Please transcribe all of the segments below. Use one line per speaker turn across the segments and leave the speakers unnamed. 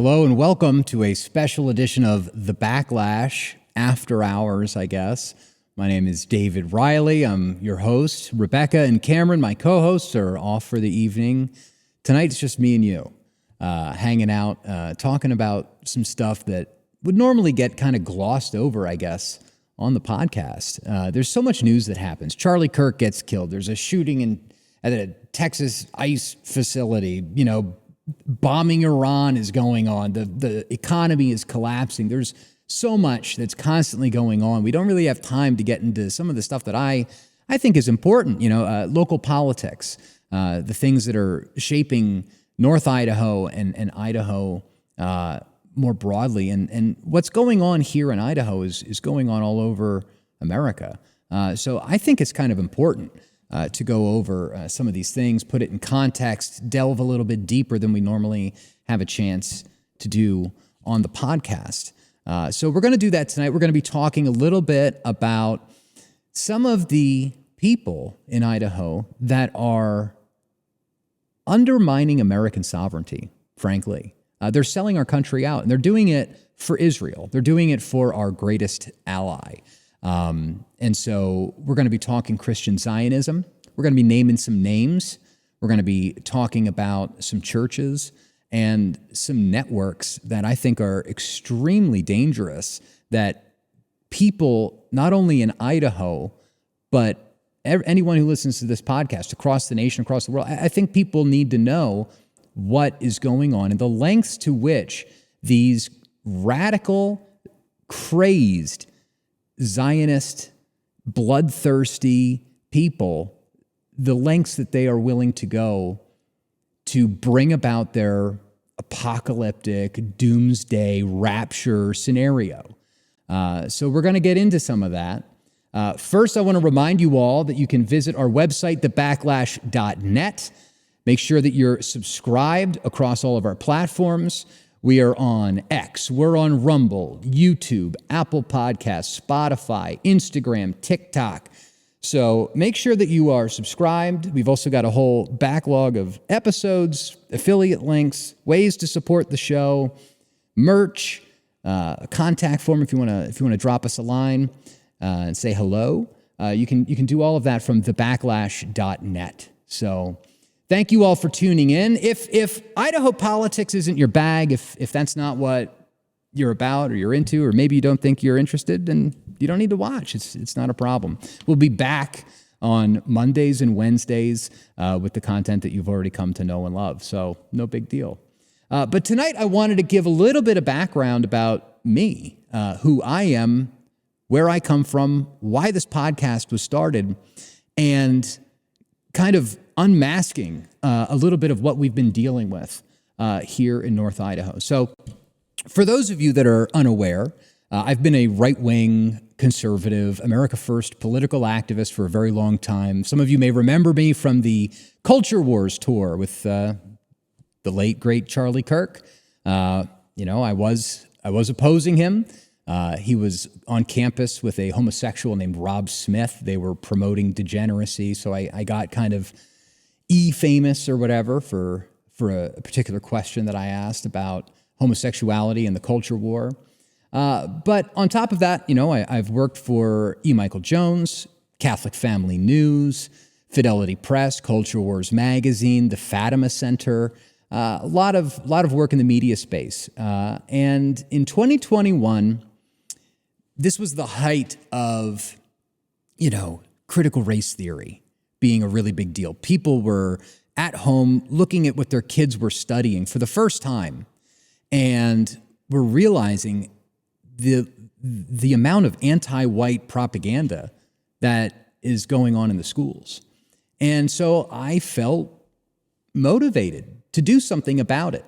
Hello and welcome to a special edition of The Backlash, After Hours, I guess. My name is David Riley. I'm your host. Rebecca and Cameron, my co-hosts, are off for the evening. Tonight it's just me and you, hanging out, talking about some stuff that would normally get kind of glossed over, I guess, on the podcast. There's so much news that happens. Charlie Kirk gets killed. There's a shooting at a Texas ice facility. Bombing Iran is going on. The economy is collapsing. There's so much that's constantly going on. We don't really have time to get into some of the stuff that I think is important. Local politics, the things that are shaping North Idaho and Idaho more broadly. And what's going on here in Idaho is going on all over America. So I think it's kind of important to go over some of these things, put it in context, delve a little bit deeper than we normally have a chance to do on the podcast. So we're going to do that tonight. We're going to be talking a little bit about some of the people in Idaho that are undermining American sovereignty, frankly. They're selling our country out, and they're doing it for Israel. They're doing it for our greatest ally. And so we're going to be talking Christian Zionism. We're going to be naming some names. We're going to be talking about some churches and some networks that I think are extremely dangerous, that people, not only in Idaho, but anyone who listens to this podcast across the nation, across the world, I think people need to know what is going on and the lengths to which these radical, crazed, Zionist, bloodthirsty people, the lengths that they are willing to go to bring about their apocalyptic, doomsday, rapture scenario. So we're going to get into some of that. First, I want to remind you all that you can visit our website, thebacklash.net. Make sure that you're subscribed across all of our platforms. We are on X, we're on Rumble, YouTube, Apple Podcasts, Spotify, Instagram, TikTok. So make sure that you are subscribed. We've also got a whole backlog of episodes, affiliate links, ways to support the show, merch, a contact form if you want to drop us a line and say hello. You can do all of that from thebacklash.net. So thank you all for tuning in. If Idaho politics isn't your bag, if that's not what you're about or you're into, or maybe you don't think you're interested, then you don't need to watch. It's not a problem. We'll be back on Mondays and Wednesdays with the content that you've already come to know and love. So no big deal. But tonight I wanted to give a little bit of background about me, who I am, where I come from, why this podcast was started, and kind of unmasking a little bit of what we've been dealing with here in North Idaho. So for those of you that are unaware, I've been a right-wing, conservative, America First political activist for a very long time. Some of you may remember me from the Culture Wars tour with the late, great Charlie Kirk. I was opposing him. He was on campus with a homosexual named Rob Smith. They were promoting degeneracy, so I got kind of famous or whatever for a particular question that I asked about homosexuality and the culture war. But on top of that, I've worked for E. Michael Jones, Catholic Family News, Fidelity Press, Culture Wars Magazine, the Fatima Center, a lot of work in the media space. And in 2021, this was the height of, critical race theory being a really big deal. People were at home looking at what their kids were studying for the first time, and were realizing the amount of anti-white propaganda that is going on in the schools. And so I felt motivated to do something about it.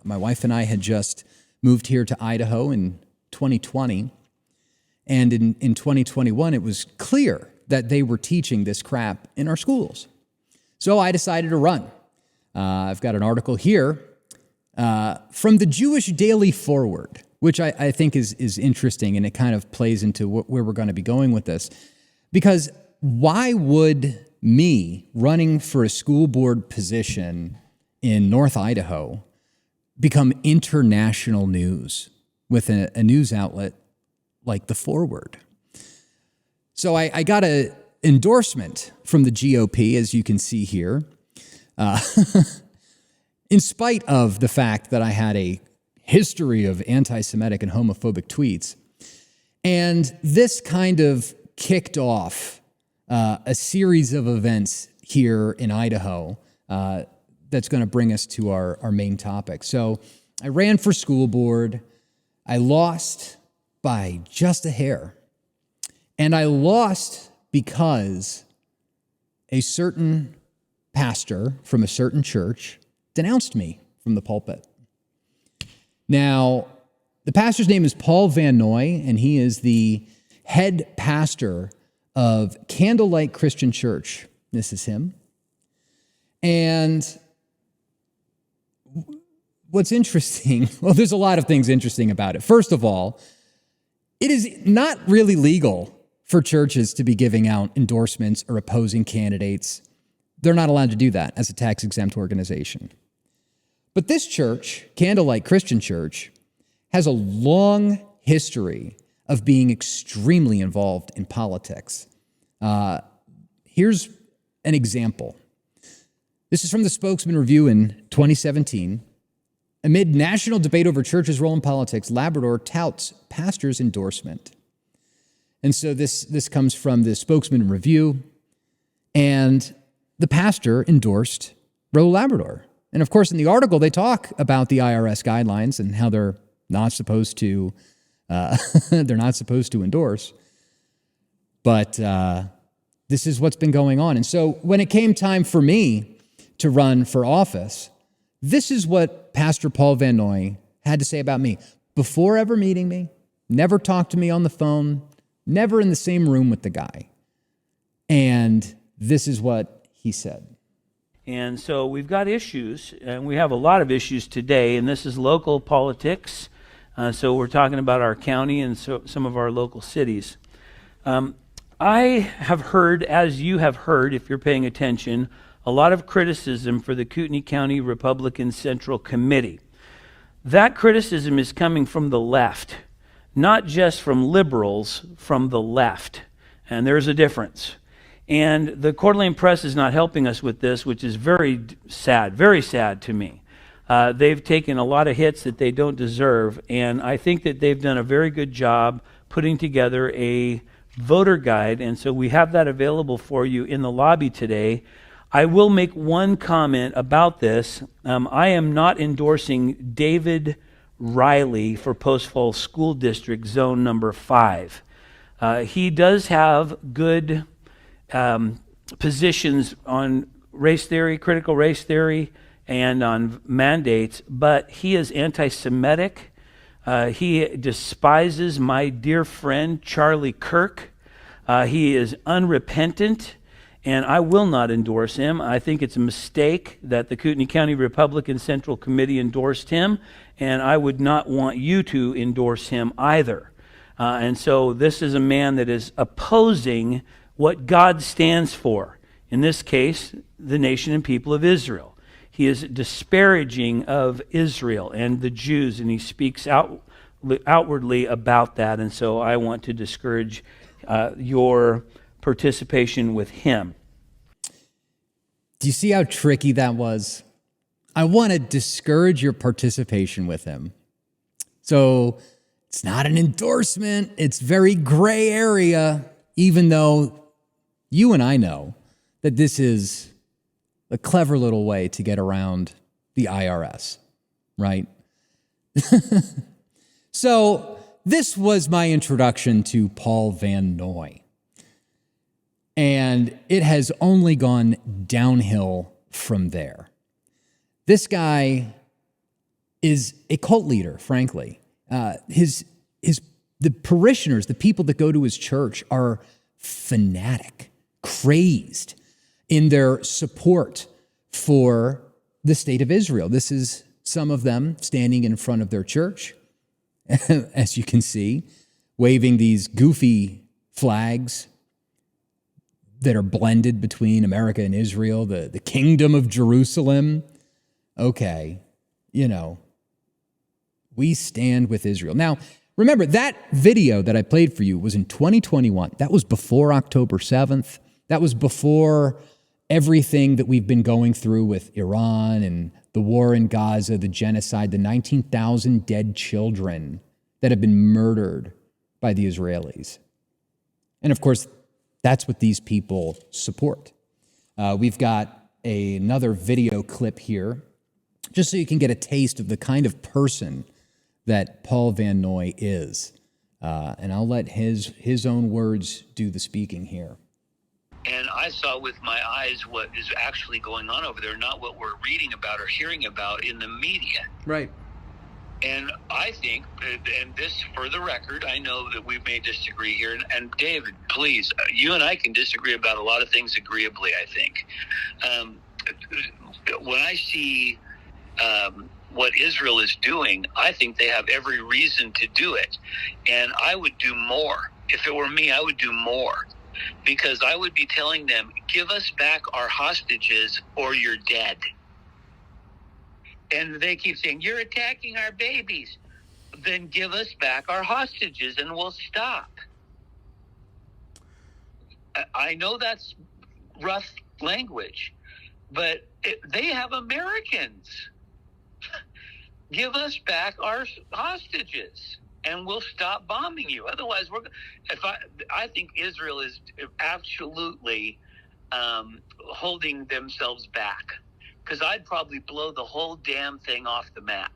My wife and I had just moved here to Idaho in 2020. And in 2021, it was clear that they were teaching this crap in our schools. So I decided to run. I've got an article here from the Jewish Daily Forward, which I think is interesting, and it kind of plays into where we're going to be going with this. Because why would me running for a school board position in North Idaho become international news with a news outlet like The Forward. So I got an endorsement from the GOP, as you can see here, in spite of the fact that I had a history of anti-Semitic and homophobic tweets. And this kind of kicked off a series of events here in Idaho that's going to bring us to our main topic. So I ran for school board. I lost by just a hair. And I lost because a certain pastor from a certain church denounced me from the pulpit. Now, the pastor's name is Paul Van Noy, and he is the head pastor of Candlelight Christian Church. This is him. And what's interesting, well, there's a lot of things interesting about it. First of all, it is not really legal for churches to be giving out endorsements or opposing candidates. They're not allowed to do that as a tax-exempt organization. But this church, Candlelight Christian Church, has a long history of being extremely involved in politics. Here's an example. This is from the Spokesman Review in 2017. Amid national debate over churches' role in politics, Labrador touts pastor's endorsement. And so this comes from the Spokesman Review, and the pastor endorsed Rural Labrador. And of course, in the article, they talk about the IRS guidelines and how they're not supposed to endorse. But this is what's been going on. And so when it came time for me to run for office, this is what Pastor Paul Van Noy had to say about me. Before ever meeting me, never talked to me on the phone, never in the same room with the guy. And this is what he said.
And so we've got issues, and we have a lot of issues today, and this is local politics. So we're talking about our county and some of our local cities. I have heard, as you have heard, if you're paying attention, a lot of criticism for the Kootenai County Republican Central Committee. That criticism is coming from the left, not just from liberals, from the left. And there's a difference. And the Coeur d'Alene Press is not helping us with this, which is very sad to me. They've taken a lot of hits that they don't deserve, and I think that they've done a very good job putting together a voter guide, and so we have that available for you in the lobby today. I will make one comment about this. I am not endorsing David Riley for Post Falls School District Zone number 5. He does have good positions on race theory, critical race theory, and on mandates, but he is anti-Semitic. He despises my dear friend Charlie Kirk. He is unrepentant, and I will not endorse him. I think it's a mistake that the Kootenai County Republican Central Committee endorsed him, and I would not want you to endorse him either. And so this is a man that is opposing what God stands for. In this case, the nation and people of Israel. He is disparaging of Israel and the Jews, and he speaks outwardly about that. And so I want to discourage your participation with him.
Do you see how tricky that was? I want to discourage your participation with him. So it's not an endorsement. It's very gray area, even though you and I know that this is a clever little way to get around the IRS, right? So this was my introduction to Paul Van Noy. And it has only gone downhill from there. This guy is a cult leader, frankly. The parishioners, the people that go to his church, are fanatic, crazed in their support for the state of Israel. This is some of them standing in front of their church, as you can see, waving these goofy flags that are blended between America and Israel, the kingdom of Jerusalem. Okay, We stand with Israel. Now, remember, that video that I played for you was in 2021. That was before October 7th. That was before everything that we've been going through with Iran and the war in Gaza, the genocide, the 19,000 dead children that have been murdered by the Israelis. And of course, that's what these people support. We've got another video clip here, just so you can get a taste of the kind of person that Paul Van Noy is. And I'll let his own words do the speaking here.
And I saw with my eyes what is actually going on over there, not what we're reading about or hearing about in the media.
Right.
And I think, and this for the record, I know that we may disagree here. And David, please, you and I can disagree about a lot of things agreeably, I think. When I see what Israel is doing, I think they have every reason to do it. And I would do more. If it were me, I would do more. Because I would be telling them, give us back our hostages or you're dead. And they keep saying, you're attacking our babies. Then give us back our hostages and we'll stop. I know that's rough language, but they have Americans. Give us back our hostages and we'll stop bombing you. Otherwise, I think Israel is absolutely holding themselves back. Because I'd probably blow the whole damn thing off the map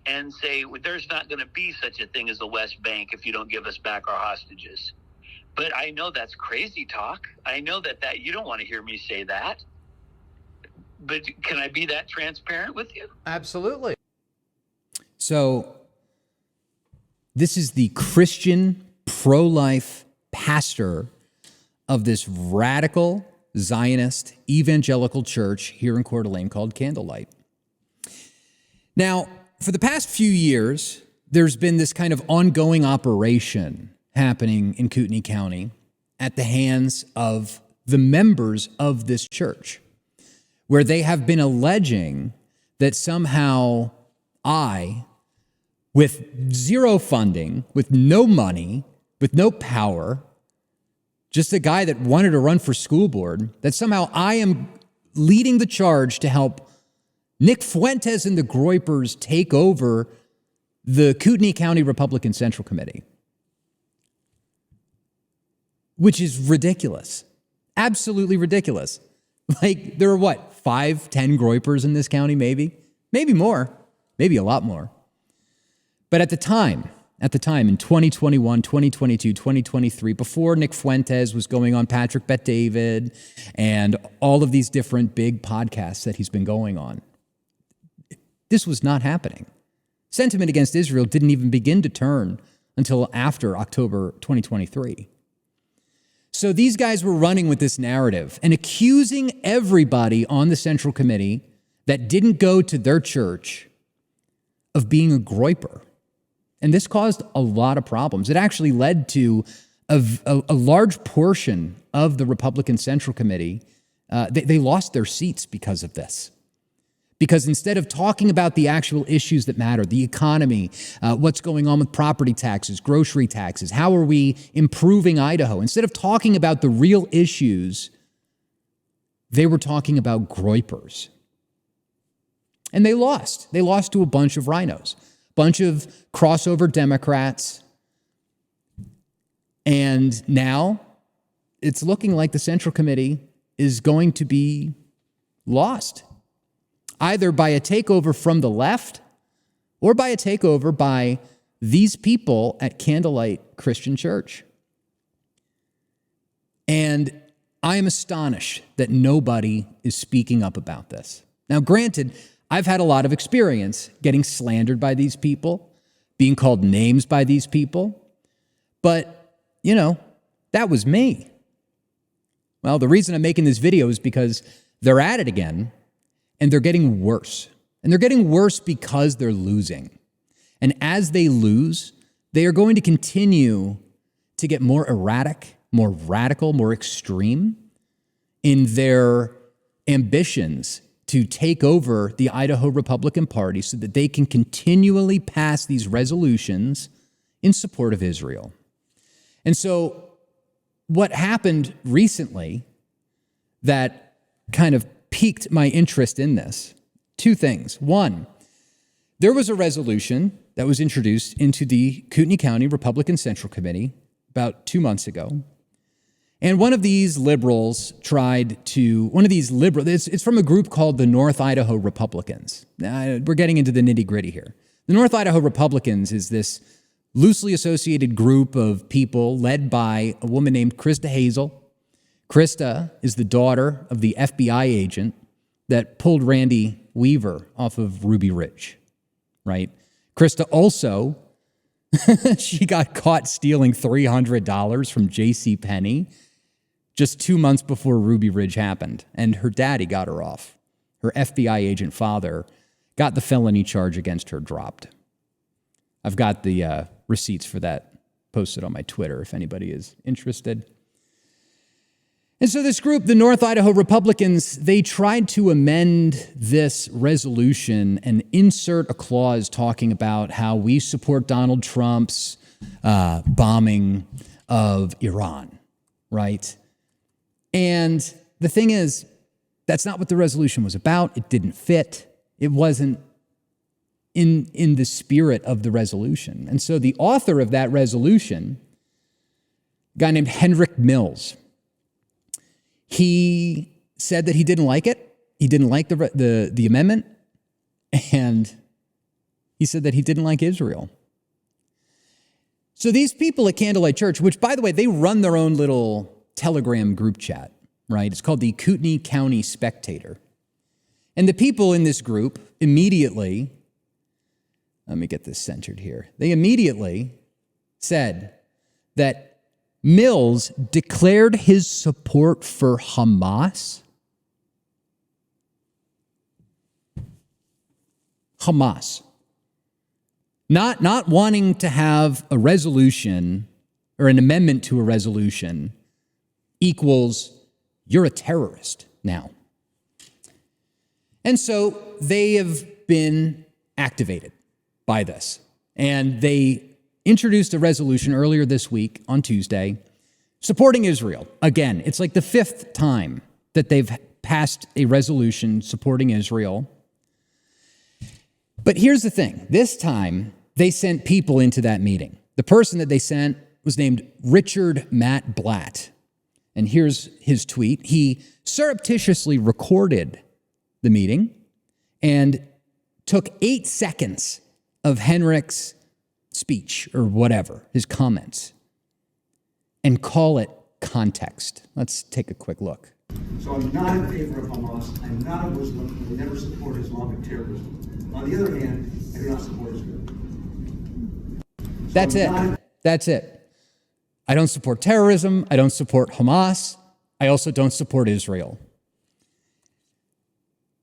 and say, well, there's not going to be such a thing as the West Bank if you don't give us back our hostages. But I know that's crazy talk. I know that you don't want to hear me say that. But can I be that transparent with you?
Absolutely. So this is the Christian pro-life pastor of this radical Zionist evangelical church here in Coeur d'Alene called Candlelight. Now, for the past few years, there's been this kind of ongoing operation happening in Kootenai County at the hands of the members of this church, where they have been alleging that somehow I, with zero funding, with no money, with no power, just a guy that wanted to run for school board, that somehow I am leading the charge to help Nick Fuentes and the Groypers take over the Kootenai County Republican Central Committee, which is ridiculous. Absolutely ridiculous. Like, there are 5, 10 Groypers in this county, maybe more, maybe a lot more. But at the time in 2021, 2022, 2023, before Nick Fuentes was going on Patrick Bet David and all of these different big podcasts that he's been going on, this was not happening. Sentiment against Israel didn't even begin to turn until after October 2023. So these guys were running with this narrative and accusing everybody on the Central Committee that didn't go to their church of being a Groyper. And this caused a lot of problems. It actually led to a large portion of the Republican Central Committee, they lost their seats because of this. Because instead of talking about the actual issues that matter, the economy, what's going on with property taxes, grocery taxes, how are we improving Idaho, instead of talking about the real issues, they were talking about Groypers. And they lost. They lost to a bunch of rhinos. Bunch of crossover Democrats. And now it's looking like the Central Committee is going to be lost, either by a takeover from the left or by a takeover by these people at Candlelight Christian Church. And I am astonished that nobody is speaking up about this. Now, granted, I've had a lot of experience getting slandered by these people, being called names by these people. But, that was me. Well, the reason I'm making this video is because they're at it again, and they're getting worse. And they're getting worse because they're losing. And as they lose, they are going to continue to get more erratic, more radical, more extreme in their ambitions to take over the Idaho Republican Party so that they can continually pass these resolutions in support of Israel. And so what happened recently that kind of piqued my interest in this, two things. One, there was a resolution that was introduced into the Kootenai County Republican Central Committee about 2 months ago. And one of these liberals it's from a group called the North Idaho Republicans. Now, we're getting into the nitty-gritty here. The North Idaho Republicans is this loosely associated group of people led by a woman named Krista Hazel. Krista is the daughter of the FBI agent that pulled Randy Weaver off of Ruby Ridge, right? Krista also, she got caught stealing $300 from JCPenney just 2 months before Ruby Ridge happened, and her daddy got her off. Her FBI agent father got the felony charge against her dropped. I've got the receipts for that posted on my Twitter if anybody is interested. And so this group, the North Idaho Republicans, they tried to amend this resolution and insert a clause talking about how we support Donald Trump's bombing of Iran, right? And the thing is, that's not what the resolution was about. It didn't fit. It wasn't in the spirit of the resolution. And so the author of that resolution, a guy named Henrik Mills, he said that he didn't like it. He didn't like the amendment. And he said that he didn't like Israel. So these people at Candlelight Church, which, by the way, they run their own little Telegram group chat, right? It's called the Kootenai County Spectator. And the people in this group immediately, let me get this centered here. They immediately said that Mills declared his support for Hamas. Hamas. Not wanting to have a resolution or an amendment to a resolution equals you're a terrorist now. And so they have been activated by this. And they introduced a resolution earlier this week on Tuesday supporting Israel. Again, it's like the fifth time that they've passed a resolution supporting Israel. But here's the thing. This time, they sent people into that meeting. The person that they sent was named Richard Matt Blatt. And here's his tweet. He surreptitiously recorded the meeting and took 8 seconds of Henrik's speech or whatever, his comments, and call it context. Let's take a quick look.
So I'm not in favor of Hamas. I'm not a Muslim. I never support Islamic terrorism. On the other hand, I do not support Israel.
That's it. That's it. I don't support terrorism. I don't support Hamas. I also don't support Israel.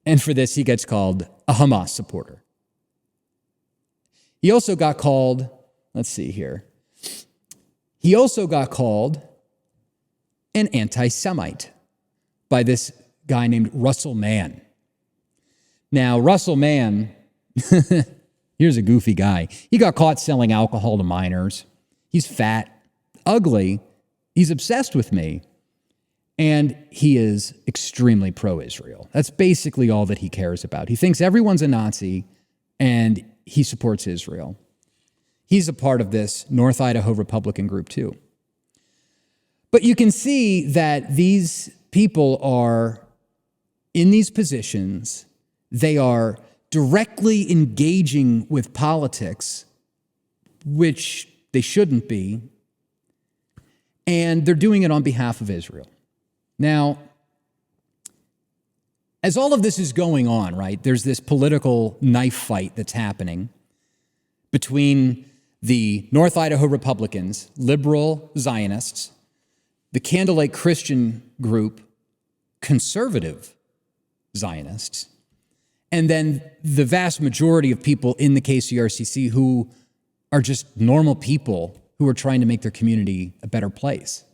And for this, he gets called a Hamas supporter. He also got called, let's see here. He also got called an anti-Semite by this guy named Russell Mann. Now, Russell Mann, here's a goofy guy. He got caught selling alcohol to minors. He's fat, ugly. He's obsessed with me. And he is extremely pro-Israel. That's basically all that he cares about. He thinks everyone's a Nazi, and he supports Israel. He's a part of this North Idaho Republican group too. But you can see that these people are in these positions. They are directly engaging with politics, which they shouldn't be, and they're doing it on behalf of Israel. Now, as all of this is going on, right, there's this political knife fight that's happening between the North Idaho Republicans, liberal Zionists, the Candlelight Christian group, conservative Zionists, and then the vast majority of people in the KCRCC who are just normal people who are trying to make their community a better place.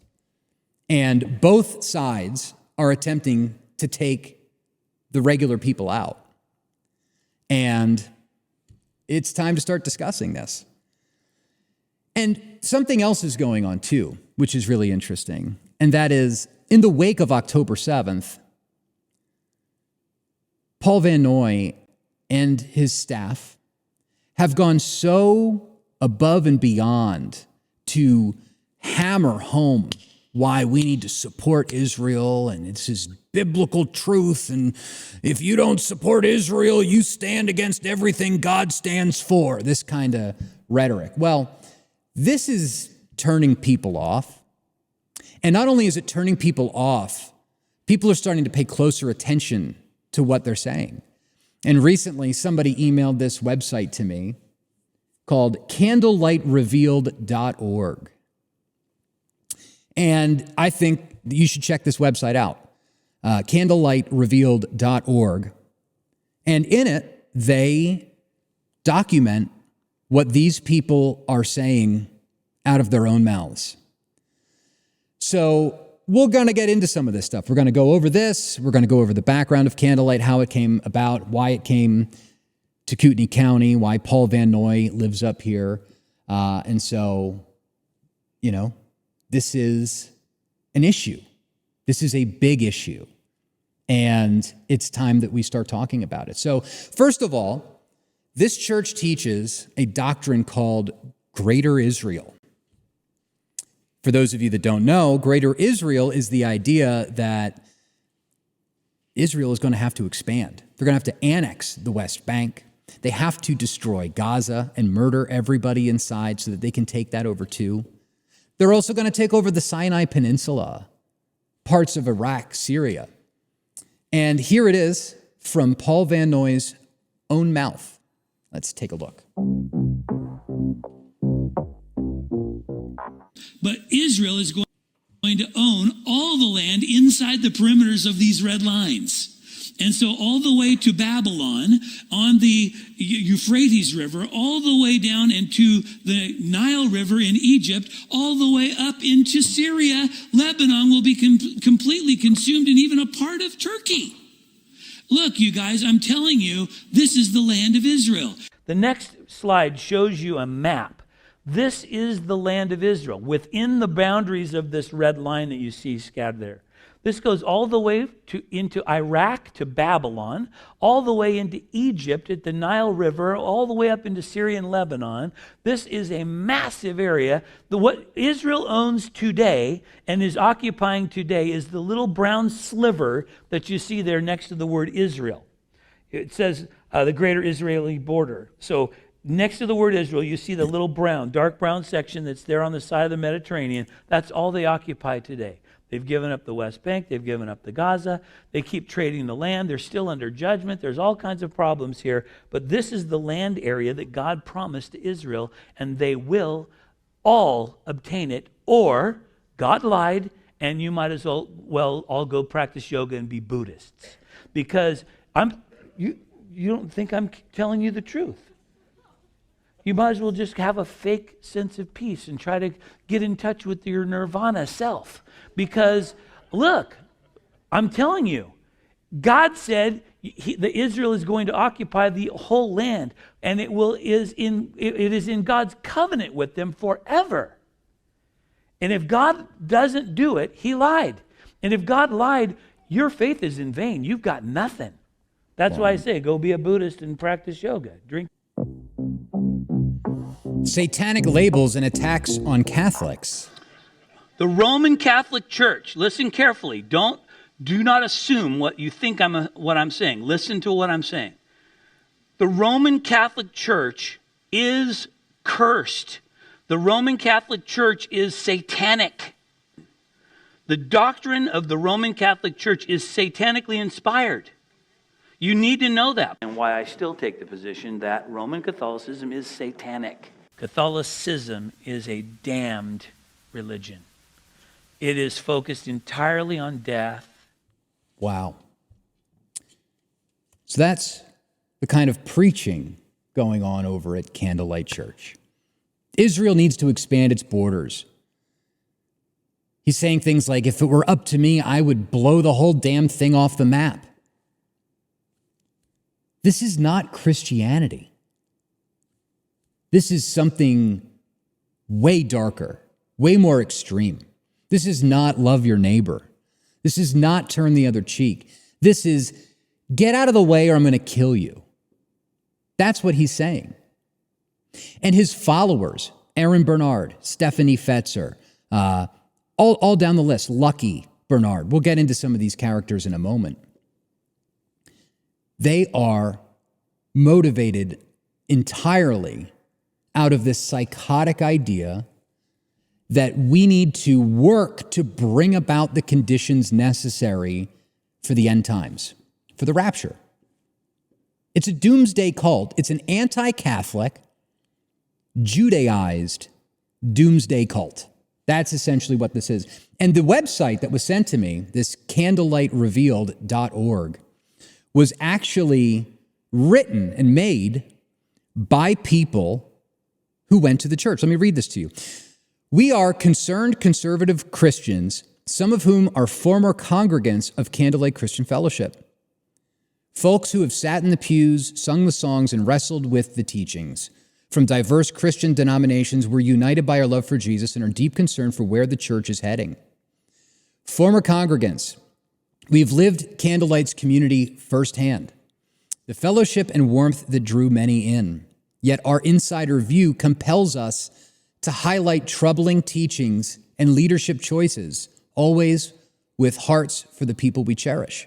And both sides are attempting to take the regular people out. And it's time to start discussing this. And something else is going on too, which is really interesting. And that is, in the wake of October 7th, Paul Van Noy and his staff have gone so above and beyond to hammer home why we need to support Israel, and it's his biblical truth, and if you don't support Israel, you stand against everything God stands for, this kind of rhetoric. Well, this is turning people off. And not only is it turning people off, people are starting to pay closer attention to what they're saying. And recently, somebody emailed this website to me called candlelightrevealed.org. And I think you should check this website out, candlelightrevealed.org. And in it, they document what these people are saying out of their own mouths. So we're going to get into some of this stuff. We're going to go over this. We're going to go over the background of Candlelight, how it came about, why it came to Kootenai County, why Paul Van Noy lives up here. And so, this is an issue. This is a big issue. And it's time that we start talking about it. So, first of all, this church teaches a doctrine called Greater Israel. For those of you that don't know, Greater Israel is the idea that Israel is going to have to expand. They're going to have to annex the West Bank. They have to destroy Gaza and murder everybody inside so that they can take that over too. They're also going to take over the Sinai Peninsula, parts of Iraq, Syria. And here it is from Paul Van Noy's own mouth. Let's take a look.
But Israel is going to own all the land inside the perimeters of these red lines. And so all the way to Babylon, on the Euphrates River, all the way down into the Nile River in Egypt, all the way up into Syria, Lebanon will be completely consumed, and even a part of Turkey. Look, you guys, I'm telling you, this is the land of Israel.
The next slide shows you a map. This is the land of Israel within the boundaries of this red line that you see scattered there. This goes all the way into Iraq to Babylon, all the way into Egypt at the Nile River, all the way up into Syria and Lebanon. This is a massive area. What Israel owns today and is occupying today is the little brown sliver that you see there next to the word Israel. It says the greater Israeli border. So next to the word Israel, you see the little brown, dark brown section that's there on the side of the Mediterranean. That's all they occupy today. They've given up the West Bank. They've given up the Gaza. They keep trading the land. They're still under judgment. There's all kinds of problems here. But this is the land area that God promised to Israel, and they will all obtain it. Or God lied, and you might as well all go practice yoga and be Buddhists. Because you don't think I'm telling you the truth. You might as well just have a fake sense of peace and try to get in touch with your nirvana self. Because, look, I'm telling you, God said that Israel is going to occupy the whole land, and it is in God's covenant with them forever. And if God doesn't do it, he lied. And if God lied, your faith is in vain. You've got nothing. That's why I say go be a Buddhist and practice yoga. Drink.
Satanic labels and attacks on Catholics.
The Roman Catholic Church, listen carefully. Do not assume what you think what I'm saying. Listen to what I'm saying. The Roman Catholic Church is cursed. The Roman Catholic Church is satanic. The doctrine of the Roman Catholic Church is satanically inspired. You need to know that. And why I still take the position that Roman Catholicism is satanic. Catholicism is a damned religion. It is focused entirely on death.
Wow. So that's the kind of preaching going on over at Candlelight Church. Israel needs to expand its borders. He's saying things like, if it were up to me, I would blow the whole damn thing off the map. This is not Christianity. This is something way darker, way more extreme. This is not love your neighbor. This is not turn the other cheek. This is get out of the way or I'm going to kill you. That's what he's saying. And his followers, Aaron Bernard, Stephanie Fetzer, all down the list, Lucky Bernard. We'll get into some of these characters in a moment. They are motivated entirely out of this psychotic idea that we need to work to bring about the conditions necessary for the end times, for the rapture. It's a doomsday cult. It's an anti-Catholic, Judaized doomsday cult. That's essentially what this is. And the website that was sent to me, this candlelightrevealed.org, was actually written and made by people who went to the church. Let me read this to you. We are concerned conservative Christians, some of whom are former congregants of Candlelight Christian Fellowship. Folks who have sat in the pews, sung the songs, and wrestled with the teachings. From diverse Christian denominations, we're united by our love for Jesus and our deep concern for where the church is heading. Former congregants, we've lived Candlelight's community firsthand. The fellowship and warmth that drew many in. Yet our insider view compels us to highlight troubling teachings and leadership choices, always with hearts for the people we cherish.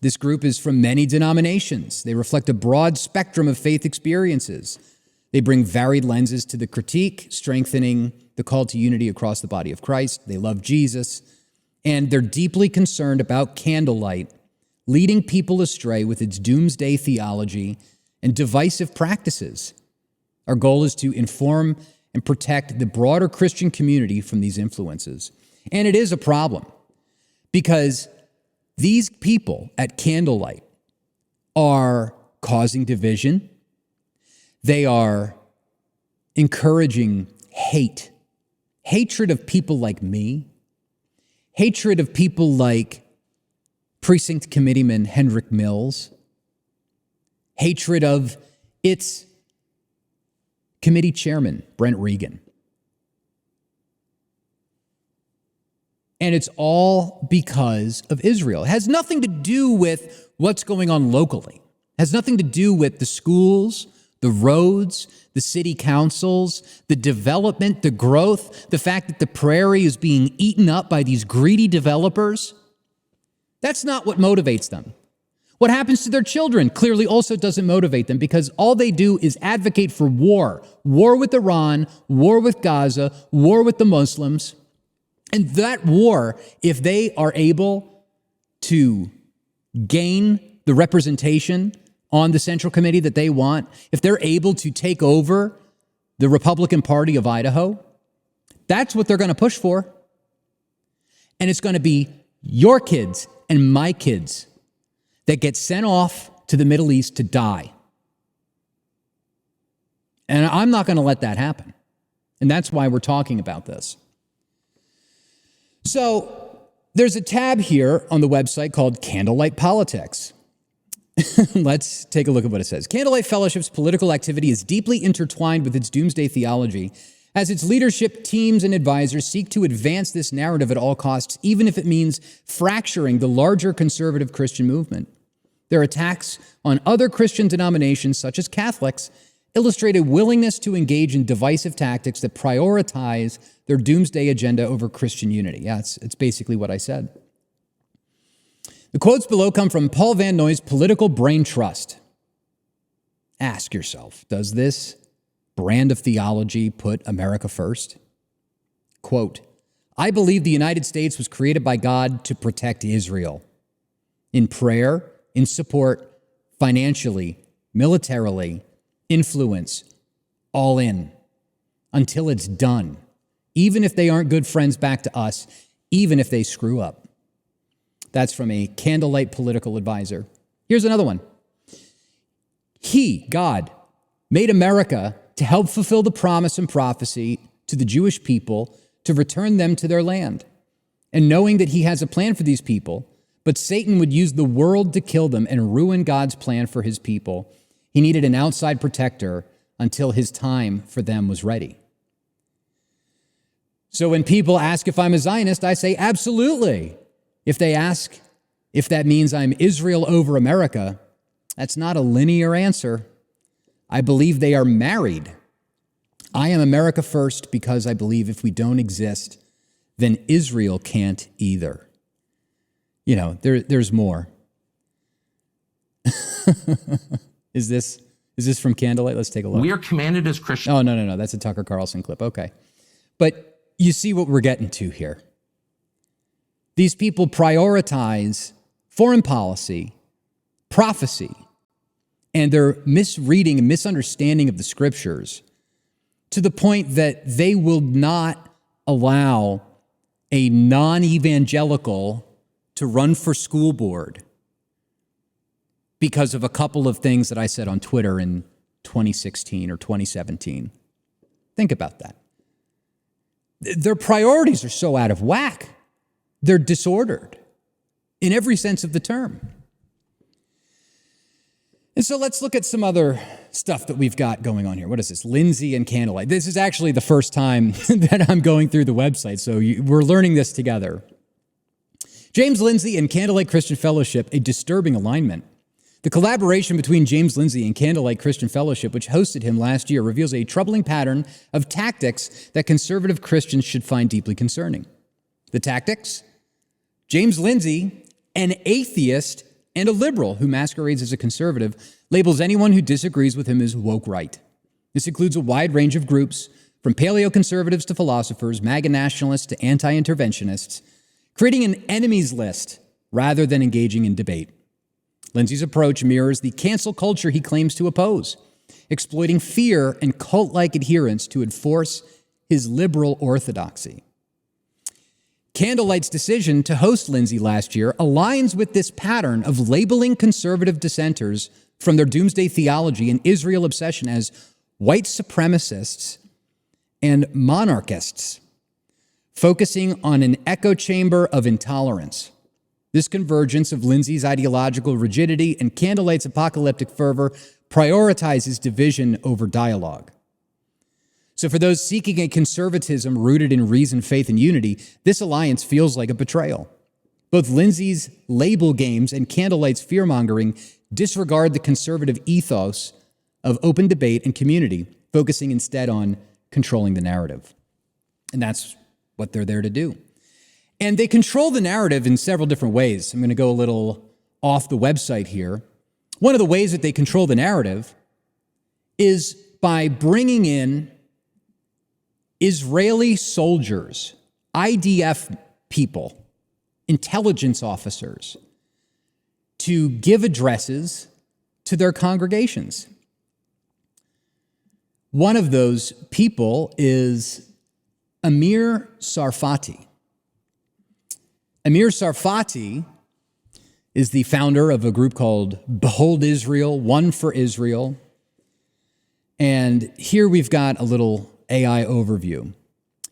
This group is from many denominations. They reflect a broad spectrum of faith experiences. They bring varied lenses to the critique, strengthening the call to unity across the body of Christ. They love Jesus, and they're deeply concerned about Candlelight, leading people astray with its doomsday theology and divisive practices. Our goal is to inform and protect the broader Christian community from these influences. And it is a problem because these people at Candlelight are causing division. They are encouraging hate, hatred of people like me, hatred of people like Precinct Committeeman Hendrick Mills, hatred of its committee chairman, Brent Regan. And it's all because of Israel. It has nothing to do with what's going on locally. It has nothing to do with the schools, the roads, the city councils, the development, the growth, the fact that the prairie is being eaten up by these greedy developers. That's not what motivates them. What happens to their children clearly also doesn't motivate them because all they do is advocate for war. War with Iran, war with Gaza, war with the Muslims. And that war, if they are able to gain the representation on the Central Committee that they want, if they're able to take over the Republican Party of Idaho, that's what they're going to push for. And it's going to be your kids and my kids that get sent off to the Middle East to die. And I'm not going to let that happen. And that's why we're talking about this. So there's a tab here on the website called Candlelight Politics. Let's take a look at what it says. Candlelight Fellowship's political activity is deeply intertwined with its doomsday theology, as its leadership, teams, and advisors seek to advance this narrative at all costs, even if it means fracturing the larger conservative Christian movement. Their attacks on other Christian denominations, such as Catholics, illustrate a willingness to engage in divisive tactics that prioritize their doomsday agenda over Christian unity. Yeah, it's basically what I said. The quotes below come from Paul Van Noy's Political Brain Trust. Ask yourself, does this brand of theology put America first? Quote, I believe the United States was created by God to protect Israel. In prayer, in support, financially, militarily, influence, all in, until it's done, even if they aren't good friends back to us, even if they screw up. That's from a Candlelight political advisor. Here's another one. He, God, made America to help fulfill the promise and prophecy to the Jewish people to return them to their land. And knowing that he has a plan for these people, but Satan would use the world to kill them and ruin God's plan for his people. He needed an outside protector until his time for them was ready. So when people ask if I'm a Zionist, I say absolutely. If they ask if that means I'm Israel over America, that's not a linear answer. I believe they are married. I am America first because I believe if we don't exist, then Israel can't either. You know, there's more. Is this from Candlelight? Let's take a look.
We are commanded as Christians.
Oh, no. That's a Tucker Carlson clip. Okay. But you see what we're getting to here. These people prioritize foreign policy, prophecy, and their misreading and misunderstanding of the scriptures to the point that they will not allow a non-evangelical to run for school board because of a couple of things that I said on Twitter in 2016 or 2017. Think about that. Their priorities are so out of whack. They're disordered in every sense of the term. And so let's look at some other stuff that we've got going on here. What is this? Lindsay and Candlelight. This is actually the first time that I'm going through the website, so we're learning this together. James Lindsay and Candlelight Christian Fellowship, a disturbing alignment. The collaboration between James Lindsay and Candlelight Christian Fellowship, which hosted him last year, reveals a troubling pattern of tactics that conservative Christians should find deeply concerning. The tactics? James Lindsay, an atheist and a liberal who masquerades as a conservative, labels anyone who disagrees with him as woke right. This includes a wide range of groups, from paleoconservatives to philosophers, MAGA nationalists to anti-interventionists, creating an enemies list rather than engaging in debate. Lindsay's approach mirrors the cancel culture he claims to oppose, exploiting fear and cult-like adherence to enforce his liberal orthodoxy. Candlelight's decision to host Lindsay last year aligns with this pattern of labeling conservative dissenters from their doomsday theology and Israel obsession as white supremacists and monarchists, focusing on an echo chamber of intolerance. This convergence of Lindsay's ideological rigidity and Candlelight's apocalyptic fervor prioritizes division over dialogue. So for those seeking a conservatism rooted in reason, faith, and unity, this alliance feels like a betrayal. Both Lindsay's label games and Candlelight's fear-mongering disregard the conservative ethos of open debate and community, focusing instead on controlling the narrative. And that's what they're there to do. And they control the narrative in several different ways. I'm going to go a little off the website here. One of the ways that they control the narrative is by bringing in Israeli soldiers, IDF people, intelligence officers, to give addresses to their congregations. One of those people is Amir Tsarfati. Amir Tsarfati is the founder of a group called Behold Israel, One for Israel. And here we've got a little AI overview.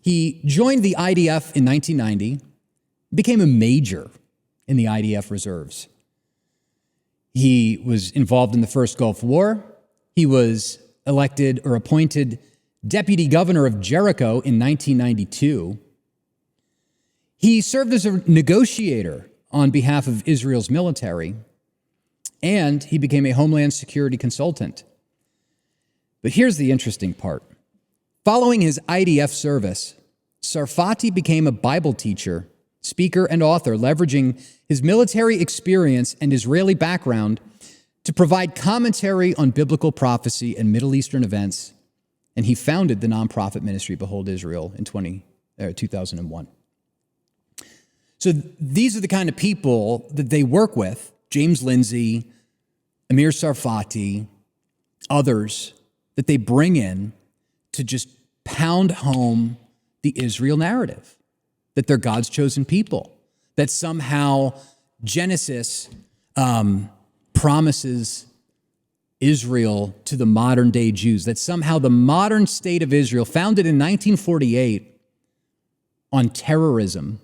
He joined the IDF in 1990, became a major in the IDF reserves. He was involved in the first Gulf War. He was elected or appointed deputy governor of Jericho in 1992. He served as a negotiator on behalf of Israel's military, and he became a Homeland Security consultant. But here's the interesting part. Following his IDF service, Tsarfati became a Bible teacher, speaker, and author, leveraging his military experience and Israeli background to provide commentary on biblical prophecy and Middle Eastern events, and he founded the nonprofit ministry Behold Israel in 2001. So these are the kind of people that they work with: James Lindsay, Amir Tsarfati, others that they bring in to just pound home the Israel narrative, that they're God's chosen people, that somehow Genesis promises Israel to the modern day Jews, that somehow the modern state of Israel, founded in 1948 on terrorism,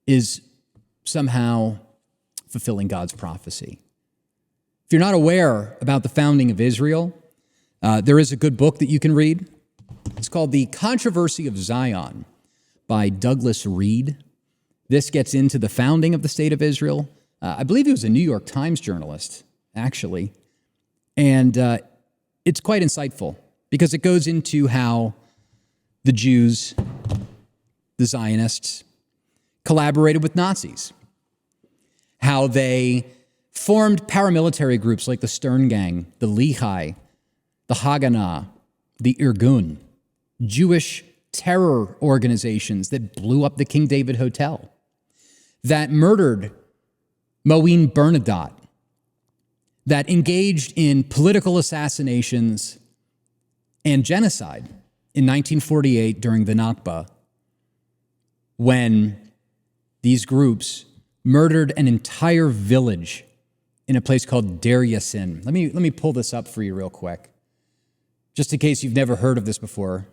is somehow fulfilling God's prophecy. If you're not aware about the founding of Israel, there is a good book that you can read. It's called The Controversy of Zion by Douglas Reed. This gets into the founding of the state of Israel. I believe he was a New York Times journalist, actually. And it's quite insightful because it goes into how the Jews, the Zionists, collaborated with Nazis, how they formed paramilitary groups like the Stern Gang, the Lehi, the Haganah, the Irgun, Jewish terror organizations that blew up the King David Hotel, that murdered Moeen Bernadotte, that engaged in political assassinations and genocide in 1948 during the Nakba, when these groups murdered an entire village in a place called Deir Yassin. Let me pull this up for you real quick, just in case you've never heard of this before.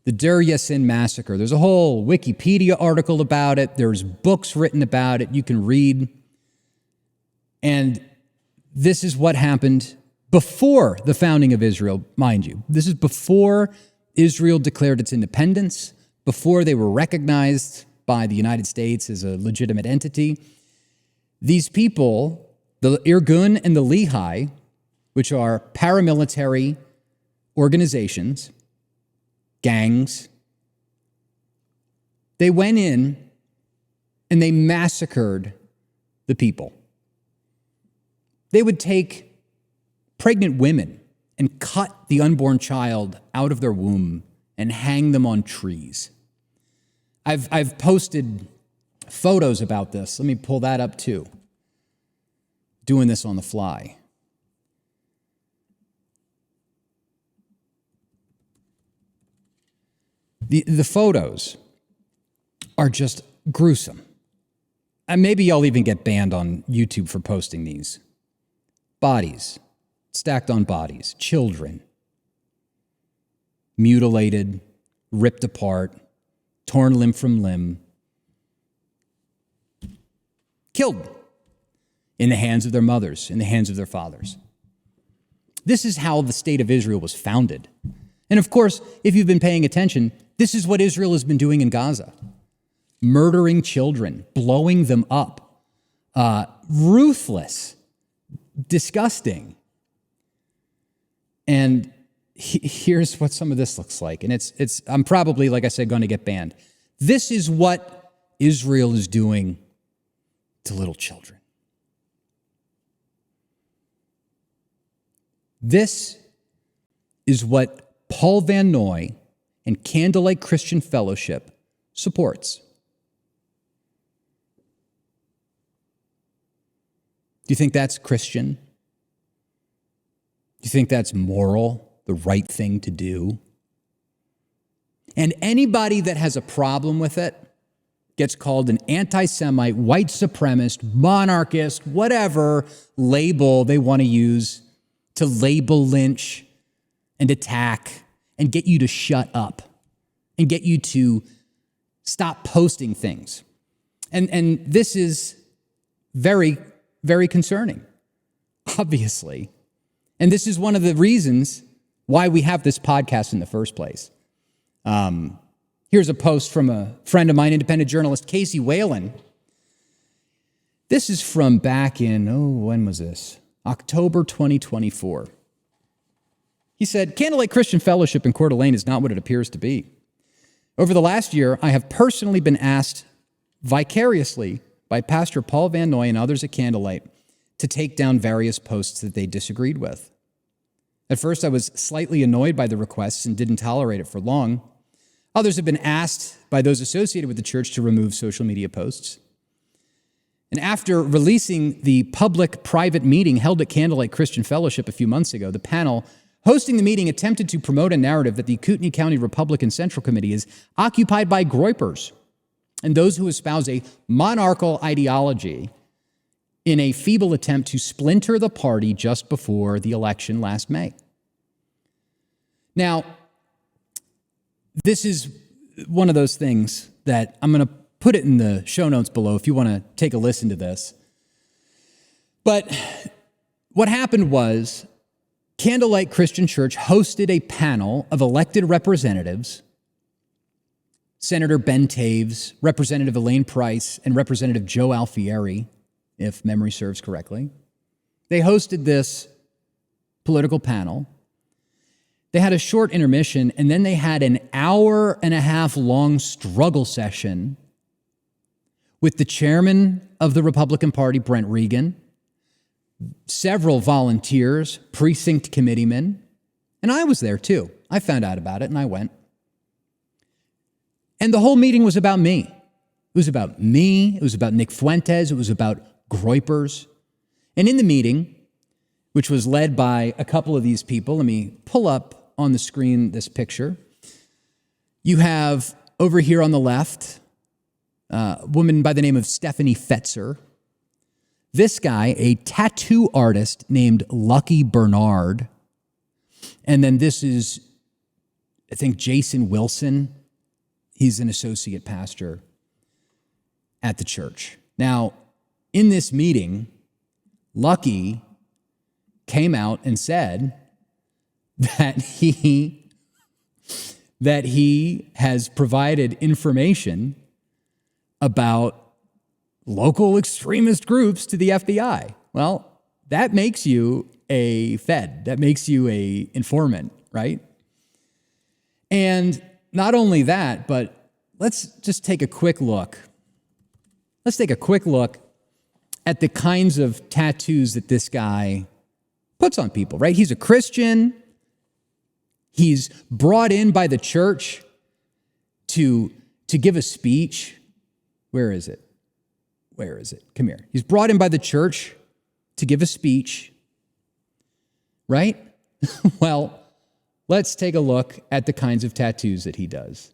The Deir Yassin massacre. There's a whole Wikipedia article about it. There's books written about it you can read. And this is what happened before the founding of Israel, mind you. This is before Israel declared its independence, before they were recognized by the United States as a legitimate entity. These people, the Irgun and the Lehi, which are paramilitary organizations, gangs, they went in and they massacred the people. They would take pregnant women and cut the unborn child out of their womb and hang them on trees. I've posted photos about this. Let me pull that up too. Doing this on the fly. The photos are just gruesome. And maybe I'll even get banned on YouTube for posting these. Bodies, stacked on bodies, children, mutilated, ripped apart, torn limb from limb, killed in the hands of their mothers, in the hands of their fathers. This is how the state of Israel was founded. And of course, if you've been paying attention, this is what Israel has been doing in Gaza. Murdering children, blowing them up. Ruthless, disgusting. And here's what some of this looks like. And I'm probably, like I said, going to get banned. This is what Israel is doing to little children. This is what Paul Van Noy and Candlelight Christian Fellowship supports. Do you think that's Christian? Do you think that's moral, the right thing to do? And anybody that has a problem with it gets called an anti-Semite, white supremacist, monarchist, whatever label they want to use to label lynch and attack and get you to shut up and get you to stop posting things. And this is very, very concerning, obviously. And this is one of the reasons why we have this podcast in the first place. Here's a post from a friend of mine, independent journalist Casey Whalen. This is from back in, when was this? October 2024. He said, Candlelight Christian Fellowship in Coeur d'Alene is not what it appears to be. Over the last year, I have personally been asked vicariously by Pastor Paul Van Noy and others at Candlelight to take down various posts that they disagreed with. At first, I was slightly annoyed by the requests and didn't tolerate it for long. Others have been asked by those associated with the church to remove social media posts. And after releasing the public-private meeting held at Candlelight Christian Fellowship a few months ago, the panel hosting the meeting attempted to promote a narrative that the Kootenai County Republican Central Committee is occupied by groypers and those who espouse a monarchical ideology in a feeble attempt to splinter the party just before the election last May. Now, this is one of those things that I'm going to put it in the show notes below if you want to take a listen to this. But what happened was Candlelight Christian Church hosted a panel of elected representatives, Senator Ben Taves, Representative Elaine Price, and Representative Joe Alfieri, if memory serves correctly. They hosted this political panel. They had a short intermission, and then they had an hour-and-a-half long struggle session with the chairman of the Republican Party, Brent Regan, several volunteers, precinct committeemen, and I was there too. I found out about it, and I went. And the whole meeting was about me. It was about me. It was about Nick Fuentes. It was about Groypers. And in the meeting, which was led by a couple of these people, let me pull up on the screen this picture. You have over here on the left, a woman by the name of Stephanie Fetzer. This guy, a tattoo artist named Lucky Bernard. And then this is, I think, Jason Wilson. He's an associate pastor at the church. Now, in this meeting, Lucky came out and said that he has provided information about local extremist groups to the FBI. Well, that makes you a Fed. That makes you a informant, right? And not only that, but let's just take a quick look. Let's take a quick look at the kinds of tattoos that this guy puts on people, right? He's a Christian. He's brought in by the church to give a speech. Where is it? Where is it? Come here. He's brought in by the church to give a speech, right? Well, let's take a look at the kinds of tattoos that he does.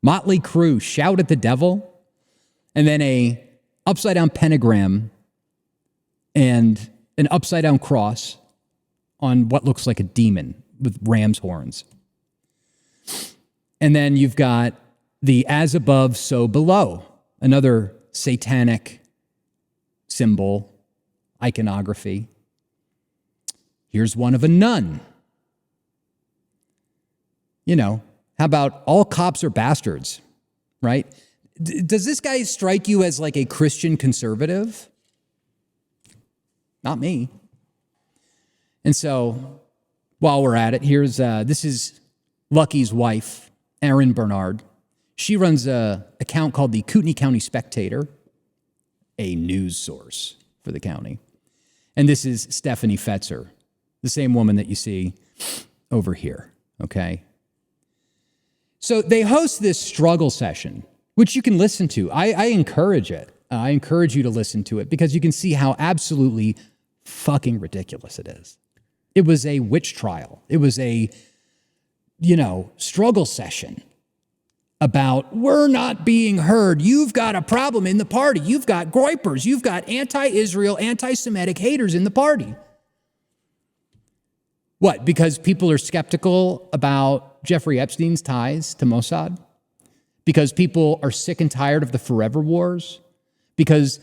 Motley Crue, shout at the devil, and then a upside down pentagram and an upside down cross on what looks like a demon with ram's horns. And then you've got the as above, so below, another satanic symbol, iconography. Here's one of a nun. You know, how about all cops are bastards, right? Does this guy strike you as like a Christian conservative? Not me. And so, while we're at it, this is Lucky's wife, Erin Bernard. She runs an account called the Kootenai County Spectator, a news source for the county. And this is Stephanie Fetzer, the same woman that you see over here, okay? So they host this struggle session, which you can listen to. I encourage it. I encourage you to listen to it because you can see how absolutely fucking ridiculous it is. It was a witch trial. It was a, struggle session about we're not being heard. You've got a problem in the party. You've got Groypers. You've got anti-Israel, anti-Semitic haters in the party. What? Because people are skeptical about Jeffrey Epstein's ties to Mossad? Because people are sick and tired of the forever wars? Because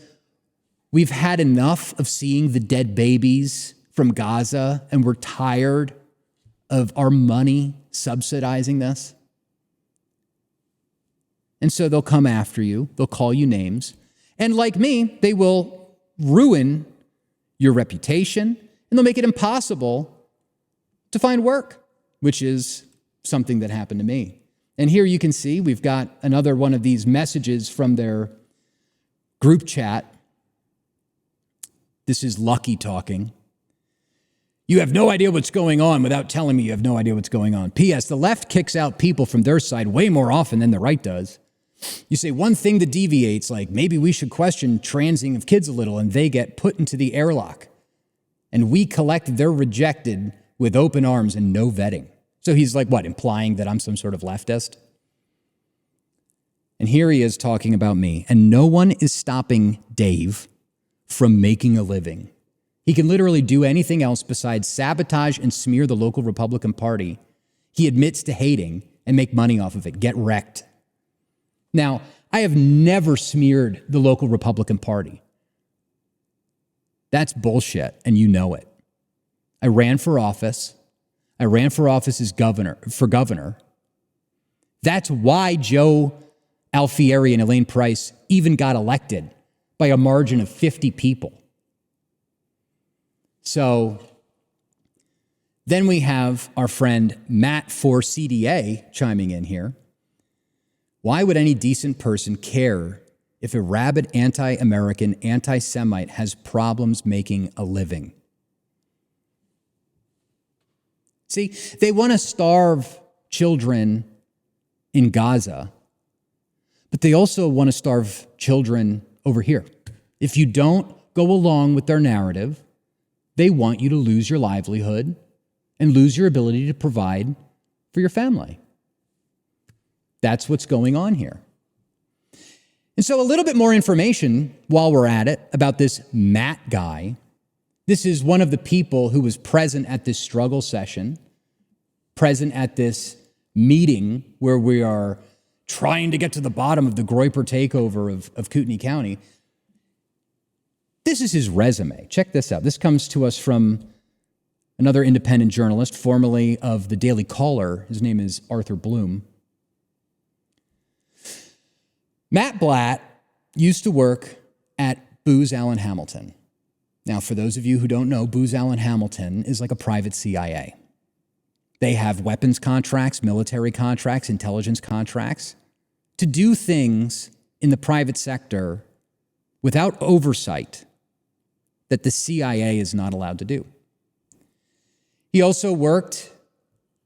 we've had enough of seeing the dead babies from Gaza and we're tired of our money subsidizing this? And so they'll come after you. They'll call you names. And like me, they will ruin your reputation and they'll make it impossible to find work, which is something that happened to me. And here you can see we've got another one of these messages from their group chat. This is Lucky talking. You have no idea what's going on without telling me you have no idea what's going on. P.S. The left kicks out people from their side way more often than the right does. You say one thing that deviates, like maybe we should question transing of kids a little, and they get put into the airlock. And we collect their rejected with open arms and no vetting. So he's like, what, implying that I'm some sort of leftist? And here he is talking about me. And no one is stopping Dave from making a living. He can literally do anything else besides sabotage and smear the local Republican Party he admits to hating and make money off of it. Get wrecked. Now, I have never smeared the local Republican Party. That's bullshit, and you know it. I ran for office. I ran for office as governor. That's why Joe Alfieri and Elaine Price even got elected by a margin of 50 people. So then we have our friend Matt for CDA chiming in here. Why would any decent person care if a rabid anti-American, anti-Semite has problems making a living? See, they want to starve children in Gaza, but they also want to starve children over here. If you don't go along with their narrative, they want you to lose your livelihood and lose your ability to provide for your family. That's what's going on here. And so a little bit more information while we're at it about this Matt guy. This is one of the people who was present at this struggle session, present at this meeting where we are trying to get to the bottom of the Groyper takeover of Kootenai County. This is his resume. Check this out. This comes to us from another independent journalist, formerly of the Daily Caller. His name is Arthur Bloom. Matt Blatt used to work at Booz Allen Hamilton. Now, for those of you who don't know, Booz Allen Hamilton is like a private CIA. They have weapons contracts, military contracts, intelligence contracts to do things in the private sector without oversight that the CIA is not allowed to do. He also worked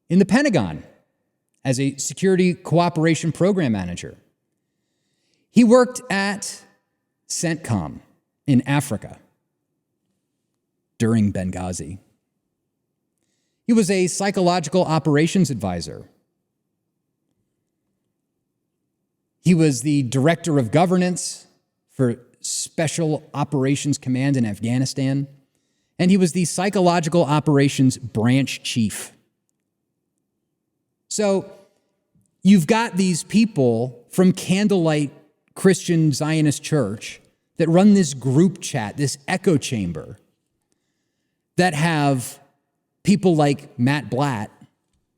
in the Pentagon as a security cooperation program manager. He worked at CENTCOM in Africa during Benghazi. He was a psychological operations advisor. He was the director of governance for Special Operations Command in Afghanistan, and he was the psychological operations branch chief. So you've got these people from Candlelight Christian Zionist Church that run this group chat, this echo chamber, that have people like Matt Blatt,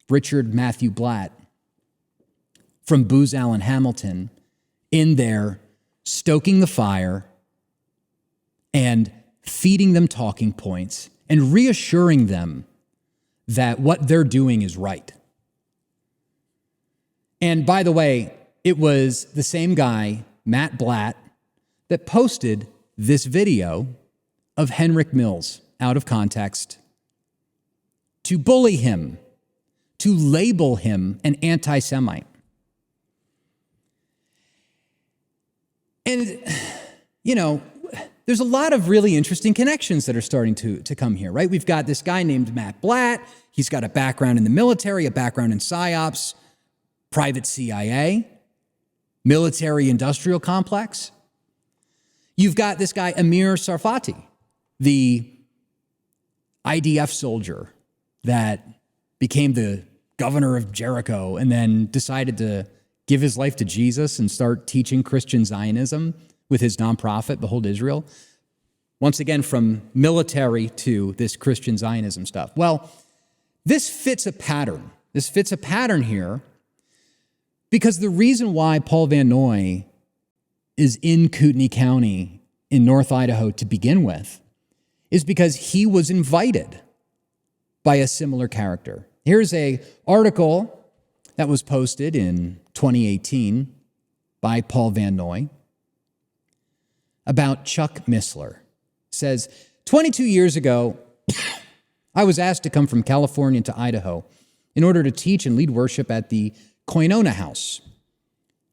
Richard Matthew Blatt, from Booz Allen Hamilton, in there stoking the fire and feeding them talking points and reassuring them that what they're doing is right. And by the way, it was the same guy, Matt Blatt, that posted this video of Henrik Mills out of context to bully him, to label him an anti-Semite. And, you know, there's a lot of really interesting connections that are starting to come here, right? We've got this guy named Matt Blatt. He's got a background in the military, a background in PSYOPs, private CIA, military industrial complex. You've got this guy, Amir Sarfati, the IDF soldier that became the governor of Jericho and then decided to give his life to Jesus and start teaching Christian Zionism with his nonprofit, Behold Israel. Once again, from military to this Christian Zionism stuff. Well, this fits a pattern. This fits a pattern here because the reason why Paul Van Noy is in Kootenai County in North Idaho to begin with is because he was invited by a similar character. Here's an article that was posted in 2018 by Paul Van Noy about Chuck Missler. It says, 22 years ago, I was asked to come from California to Idaho in order to teach and lead worship at the Koinona House.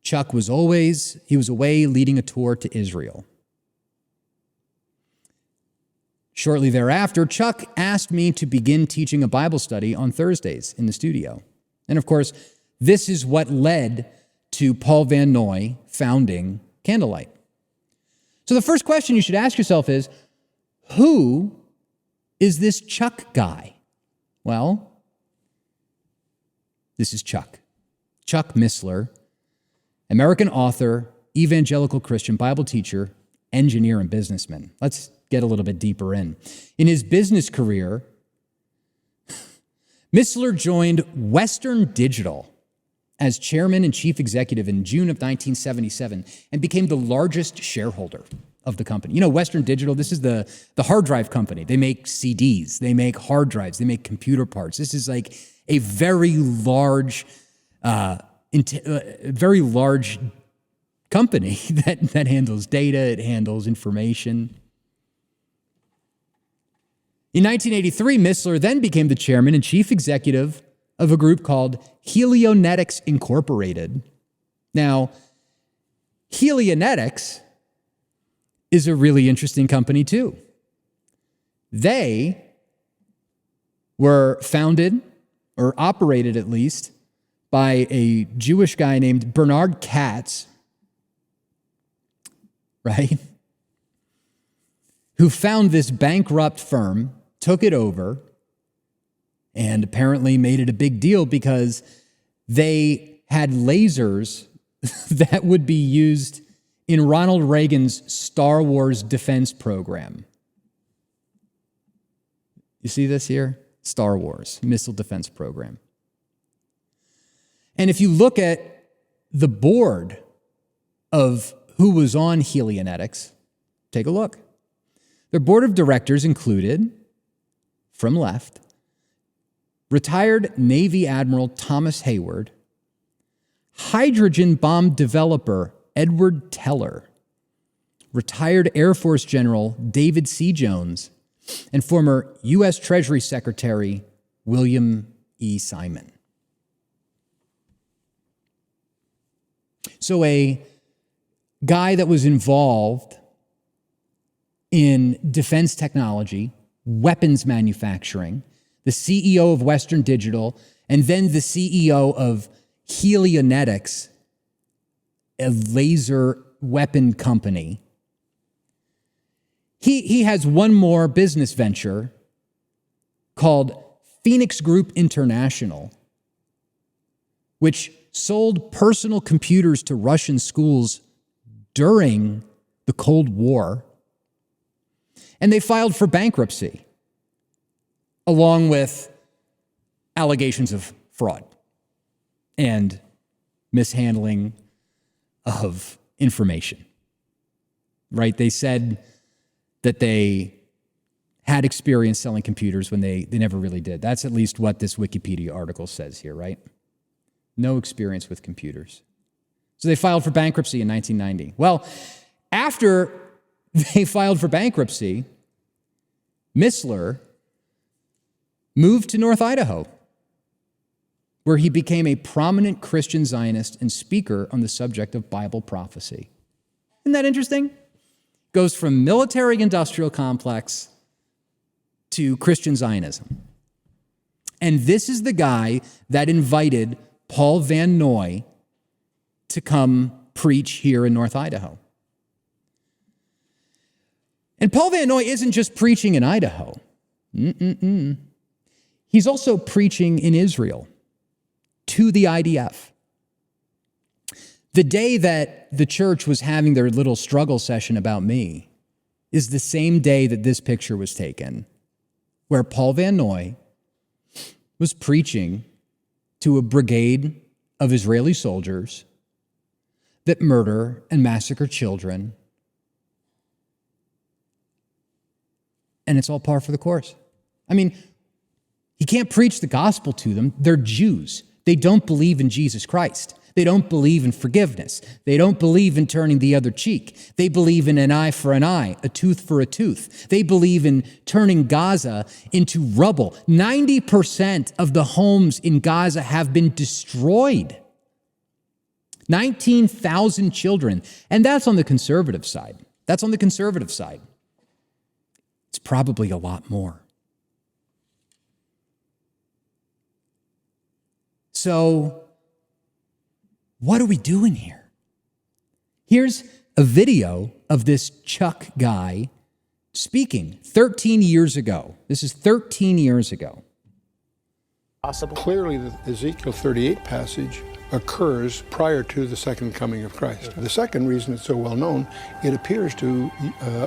Chuck was away leading a tour to Israel. Shortly thereafter, Chuck asked me to begin teaching a Bible study on Thursdays in the studio. And of course, this is what led to Paul Van Noy founding Candlelight. So the first question you should ask yourself is, who is this Chuck guy? Well, this is Chuck. Chuck Missler, American author, evangelical Christian, Bible teacher, engineer, and businessman. Let's get a little bit deeper in. In his business career, Missler joined Western Digital as chairman and chief executive in June of 1977 and became the largest shareholder of the company. You know, Western Digital, this is the hard drive company. They make CDs, they make hard drives, they make computer parts. This is like a very large company that handles data, it handles information. In 1983, Missler then became the chairman and chief executive of a group called Helionetics Incorporated. Now, Helionetics is a really interesting company too. They were founded, or operated at least, by a Jewish guy named Bernard Katz, right? Who found this bankrupt firm, took it over, and apparently made it a big deal because they had lasers that would be used in Ronald Reagan's Star Wars defense program. You see this here? Star Wars, missile defense program. And if you look at the board of who was on Helionetics, take a look. Their board of directors included, from left, retired Navy Admiral Thomas Hayward, hydrogen bomb developer Edward Teller, retired Air Force General David C. Jones, and former U.S. Treasury Secretary William E. Simon. So a guy that was involved in defense technology, weapons manufacturing, the CEO of Western Digital, and then the CEO of Helionetics, a laser weapon company. He has one more business venture called Phoenix Group International, which sold personal computers to Russian schools during the Cold War. And they filed for bankruptcy, along with allegations of fraud and mishandling of information, right? They said that they had experience selling computers when they never really did. That's at least what this Wikipedia article says here, right? No experience with computers. So they filed for bankruptcy in 1990. Well, after they filed for bankruptcy, Missler moved to North Idaho, where he became a prominent Christian Zionist and speaker on the subject of Bible prophecy. Isn't that interesting? Goes from military-industrial complex to Christian Zionism. And this is the guy that invited Paul Van Noy to come preach here in North Idaho. And Paul Van Noy isn't just preaching in Idaho. He's also preaching in Israel to the IDF. The day that the church was having their little struggle session about me is the same day that this picture was taken, where Paul Van Noy was preaching to a brigade of Israeli soldiers that murder and massacre children. And it's all par for the course. I mean, he can't preach the gospel to them. They're Jews. They don't believe in Jesus Christ. They don't believe in forgiveness. They don't believe in turning the other cheek. They believe in an eye for an eye, a tooth for a tooth. They believe in turning Gaza into rubble. 90% of the homes in Gaza have been destroyed. 19,000 children. And that's on the conservative side. That's on the conservative side. It's probably a lot more. So, what are we doing here? Here's a video of this Chuck guy speaking 13 years ago. This is 13 years ago.
Possible.
Clearly, the Ezekiel 38 passage occurs prior to the second coming of Christ. The second reason it's so well known, it appears to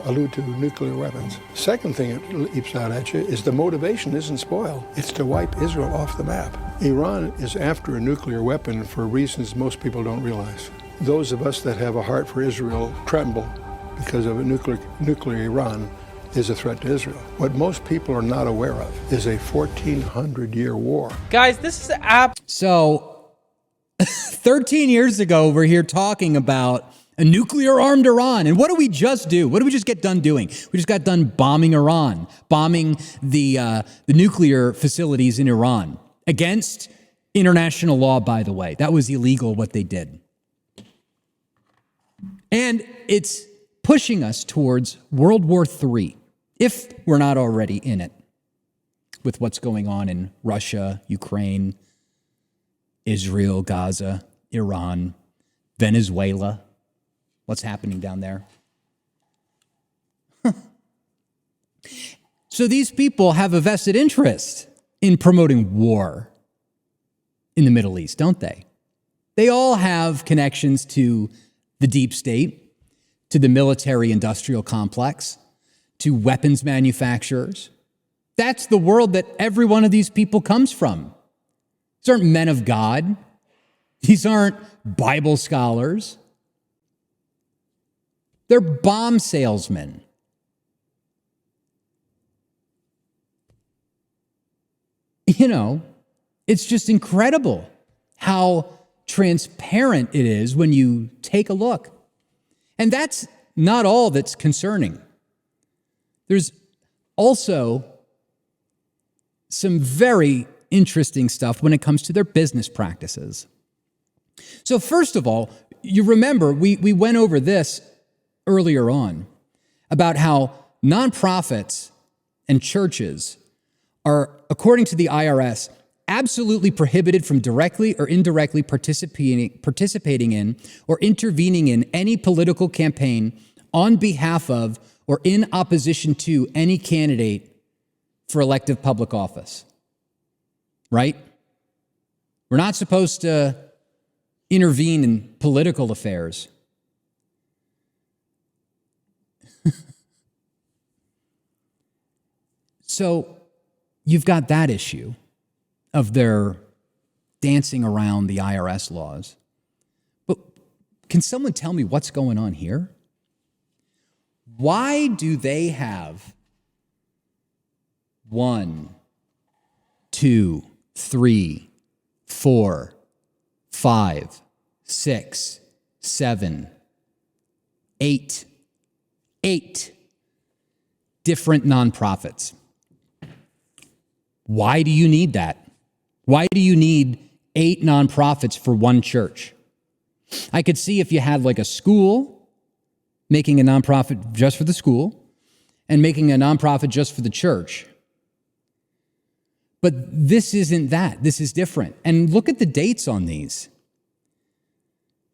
allude to nuclear weapons. Second thing it leaps out at you is the motivation isn't spoil. It's to wipe Israel off the map. Iran is after a nuclear weapon for reasons most people don't realize. Those of us that have a heart for Israel tremble because of a nuclear Iran is a threat to Israel. What most people are not aware of is a 1,400-year war.
Guys, this is
So 13 years ago, we're here talking about a nuclear-armed Iran. And what do we just do? What did we just get done doing? We just got done bombing Iran, bombing the nuclear facilities in Iran against international law, by the way. That was illegal, what they did. And it's pushing us towards World War III, if we're not already in it, with what's going on in Russia, Ukraine, Israel, Gaza, Iran, Venezuela. What's happening down there? So these people have a vested interest in promoting war in the Middle East, don't they? They all have connections to the deep state, to the military-industrial complex, to weapons manufacturers. That's the world that every one of these people comes from. These aren't men of God. These aren't Bible scholars. They're bomb salesmen. You know, it's just incredible how transparent it is when you take a look. And that's not all that's concerning. There's also some very interesting stuff when it comes to their business practices. So first of all, you remember we went over this earlier on about how nonprofits and churches are, according to the IRS, absolutely prohibited from directly or indirectly participating in or intervening in any political campaign on behalf of or in opposition to any candidate for elective public office. Right? We're not supposed to intervene in political affairs. So you've got that issue of their dancing around the IRS laws. But can someone tell me what's going on here? Why do they have 1, 2, 3, 4, 5, 6, 7, 8 different nonprofits? Why do you need that? Why do you need 8 nonprofits for one church? I could see if you had like a school, making a nonprofit just for the school, and making a nonprofit just for the church. But this isn't that. This is different. And look at the dates on these.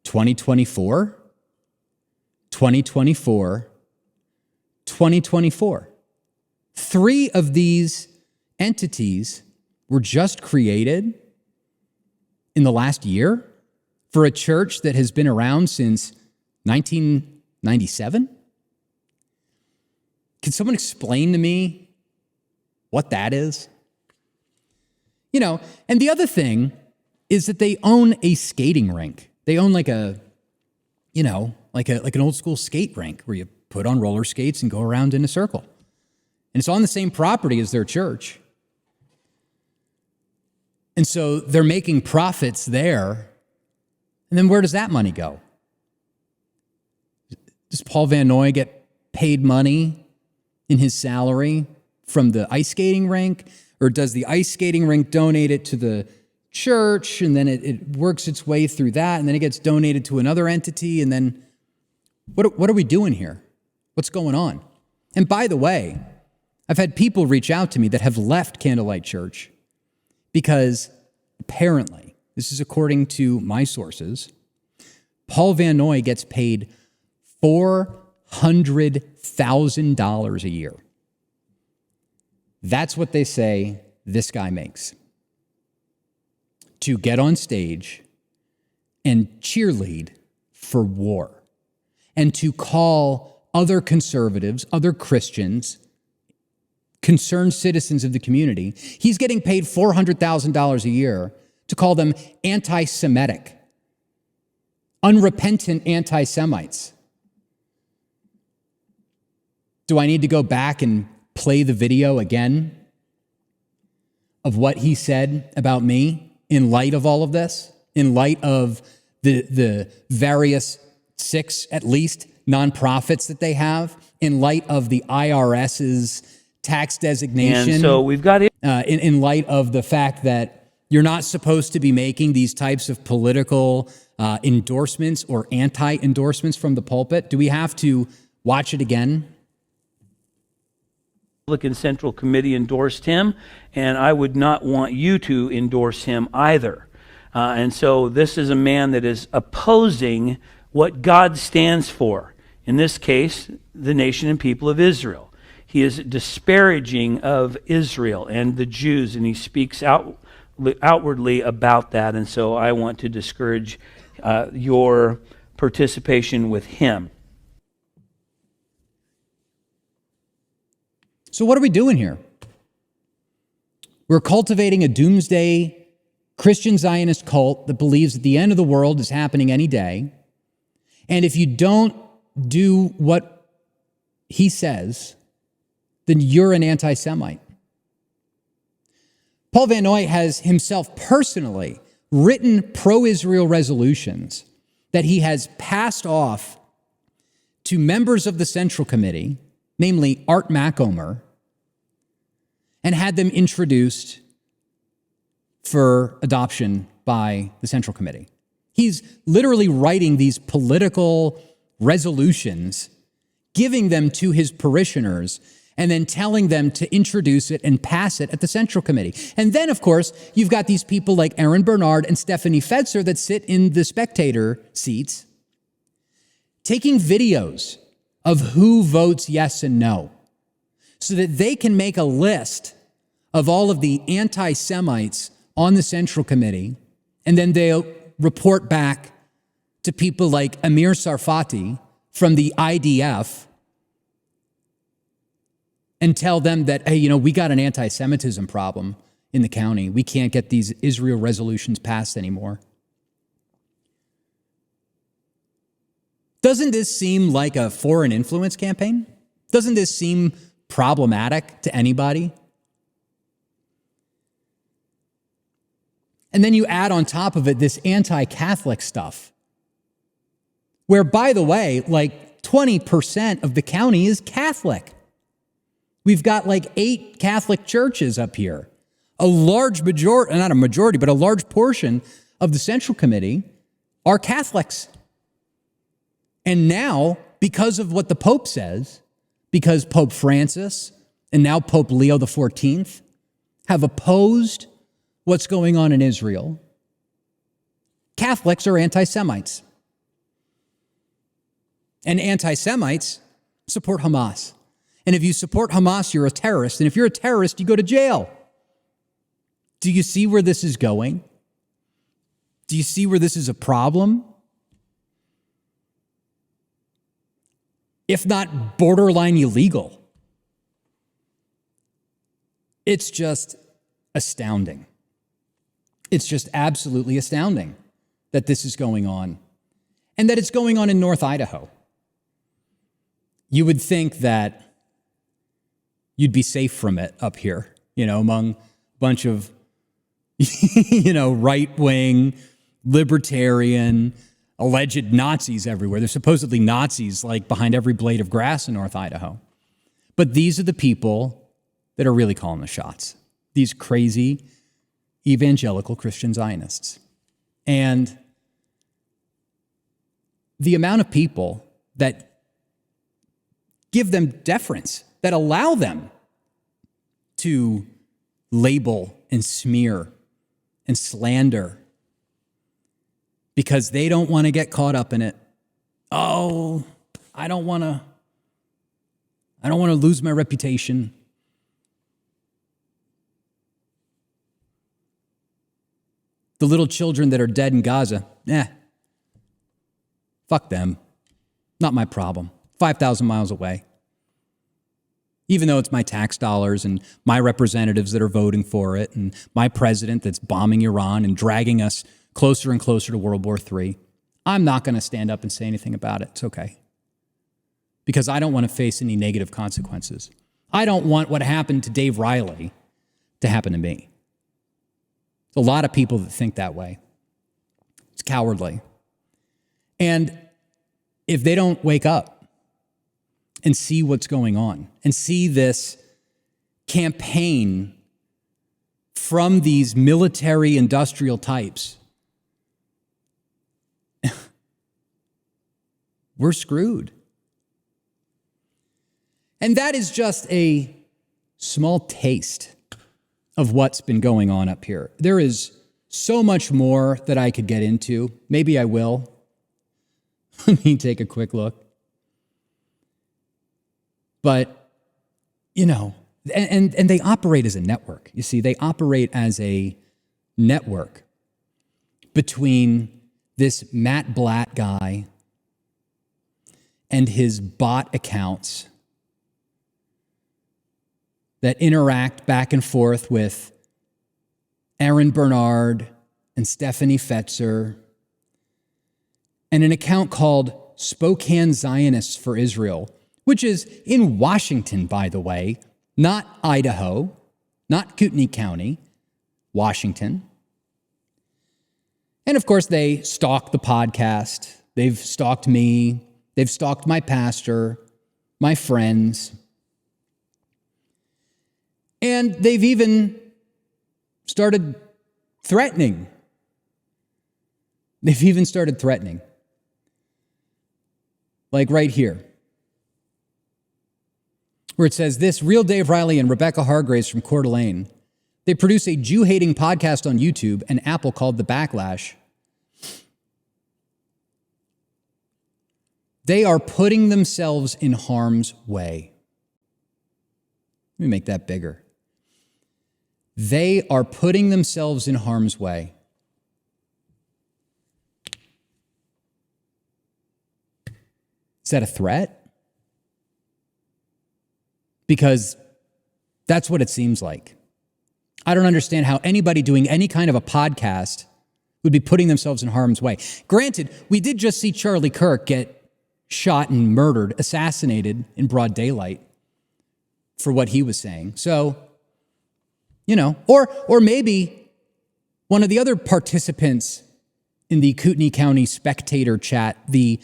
2024, 2024, 2024. 3 of these entities were just created in the last year for a church that has been around since 1997? Can someone explain to me what that is? You know, and the other thing is that they own a skating rink. They own like an old school skate rink where you put on roller skates and go around in a circle. And it's on the same property as their church. And so they're making profits there. And then where does that money go? Does Paul Van Noy get paid money in his salary from the ice skating rink? Or does the ice skating rink donate it to the church, and then it works its way through that, and then it gets donated to another entity, and then what are we doing here? What's going on? And by the way, I've had people reach out to me that have left Candlelight Church because apparently, this is according to my sources, Paul Van Noy gets paid $400,000 $400,000 a year. That's what they say this guy makes. To get on stage and cheerlead for war and to call other conservatives, other Christians, concerned citizens of the community, he's getting paid $400,000 a year to call them anti-Semitic, unrepentant anti-Semites. Do I need to go back and play the video again of what he said about me in light of all of this, in light of the various 6, at least, nonprofits that they have, in light of the IRS's tax designation?
And so we've got it.
In light of the fact that you're not supposed to be making these types of political endorsements or anti-endorsements from the pulpit. Do we have to watch it again?
Republican Central Committee endorsed him, and I would not want you to endorse him either. And so this is a man that is opposing what God stands for. In this case, the nation and people of Israel. He is disparaging of Israel and the Jews, and he speaks outwardly about that. And so I want to discourage your participation with him.
So what are we doing here? We're cultivating a doomsday Christian Zionist cult that believes that the end of the world is happening any day. And if you don't do what he says, then you're an anti-Semite. Paul Van Noy has himself personally written pro-Israel resolutions that he has passed off to members of the Central Committee, namely Art Macomer, and had them introduced for adoption by the Central Committee. He's literally writing these political resolutions, giving them to his parishioners, and then telling them to introduce it and pass it at the Central Committee. And then, of course, you've got these people like Aaron Bernard and Stephanie Fetzer that sit in the spectator seats, taking videos of who votes yes and no, so that they can make a list of all of the anti-Semites on the Central Committee, and then they'll report back to people like Amir Sarfati from the IDF and tell them that, hey, we got an anti-Semitism problem in the county. We can't get these Israel resolutions passed anymore. Doesn't this seem like a foreign influence campaign? Doesn't this seem problematic to anybody? And then you add on top of it this anti-Catholic stuff, where, by the way, like 20% of the county is Catholic. We've got like 8 Catholic churches up here. A large majority, not a majority, but a large portion of the Central Committee are Catholics. And now, because of what the Pope says, because Pope Francis and now Pope Leo XIV have opposed what's going on in Israel, Catholics are anti-Semites. And anti-Semites support Hamas. And if you support Hamas, you're a terrorist. And if you're a terrorist, you go to jail. Do you see where this is going? Do you see where this is a problem? If not borderline illegal. It's just astounding. It's just absolutely astounding that this is going on, and that it's going on in North Idaho. You would think that you'd be safe from it up here, among a bunch of, right-wing, libertarian, alleged Nazis everywhere. There's supposedly Nazis like behind every blade of grass in North Idaho. But these are the people that are really calling the shots. These crazy evangelical Christian Zionists. And the amount of people that give them deference, that allow them to label and smear and slander because they don't want to get caught up in it. Oh, I don't want I don't want to lose my reputation. The little children that are dead in Gaza, fuck them. Not my problem. 5,000 miles away. Even though it's my tax dollars and my representatives that are voting for it and my president that's bombing Iran and dragging us closer and closer to World War III, I'm not going to stand up and say anything about it. It's okay. Because I don't want to face any negative consequences. I don't want what happened to Dave Riley to happen to me. There's a lot of people that think that way. It's cowardly. And if they don't wake up and see what's going on and see this campaign from these military industrial types, we're screwed. And that is just a small taste of what's been going on up here. There is so much more that I could get into. Maybe I will. Let me take a quick look. But, and they operate as a network. You see, they operate as a network between this Matt Blatt guy and his bot accounts that interact back and forth with Aaron Bernard and Stephanie Fetzer, and an account called Spokane Zionists for Israel, which is in Washington, by the way, not Idaho, not Kootenai County, Washington. And of course, they stalk the podcast. They've stalked me. They've stalked my pastor, my friends. And they've even started threatening. They've even started threatening. Like right here, where it says this: Real Dave Riley and Rebecca Hargraves from Coeur d'Alene. They produce a Jew-hating podcast on YouTube and Apple called The Backlash. They are putting themselves in harm's way. Let me make that bigger. They are putting themselves in harm's way. Is that a threat? Because that's what it seems like. I don't understand how anybody doing any kind of a podcast would be putting themselves in harm's way. Granted, we did just see Charlie Kirk get shot and murdered, assassinated in broad daylight for what he was saying. So, or maybe one of the other participants in the Kootenai County Spectator chat, the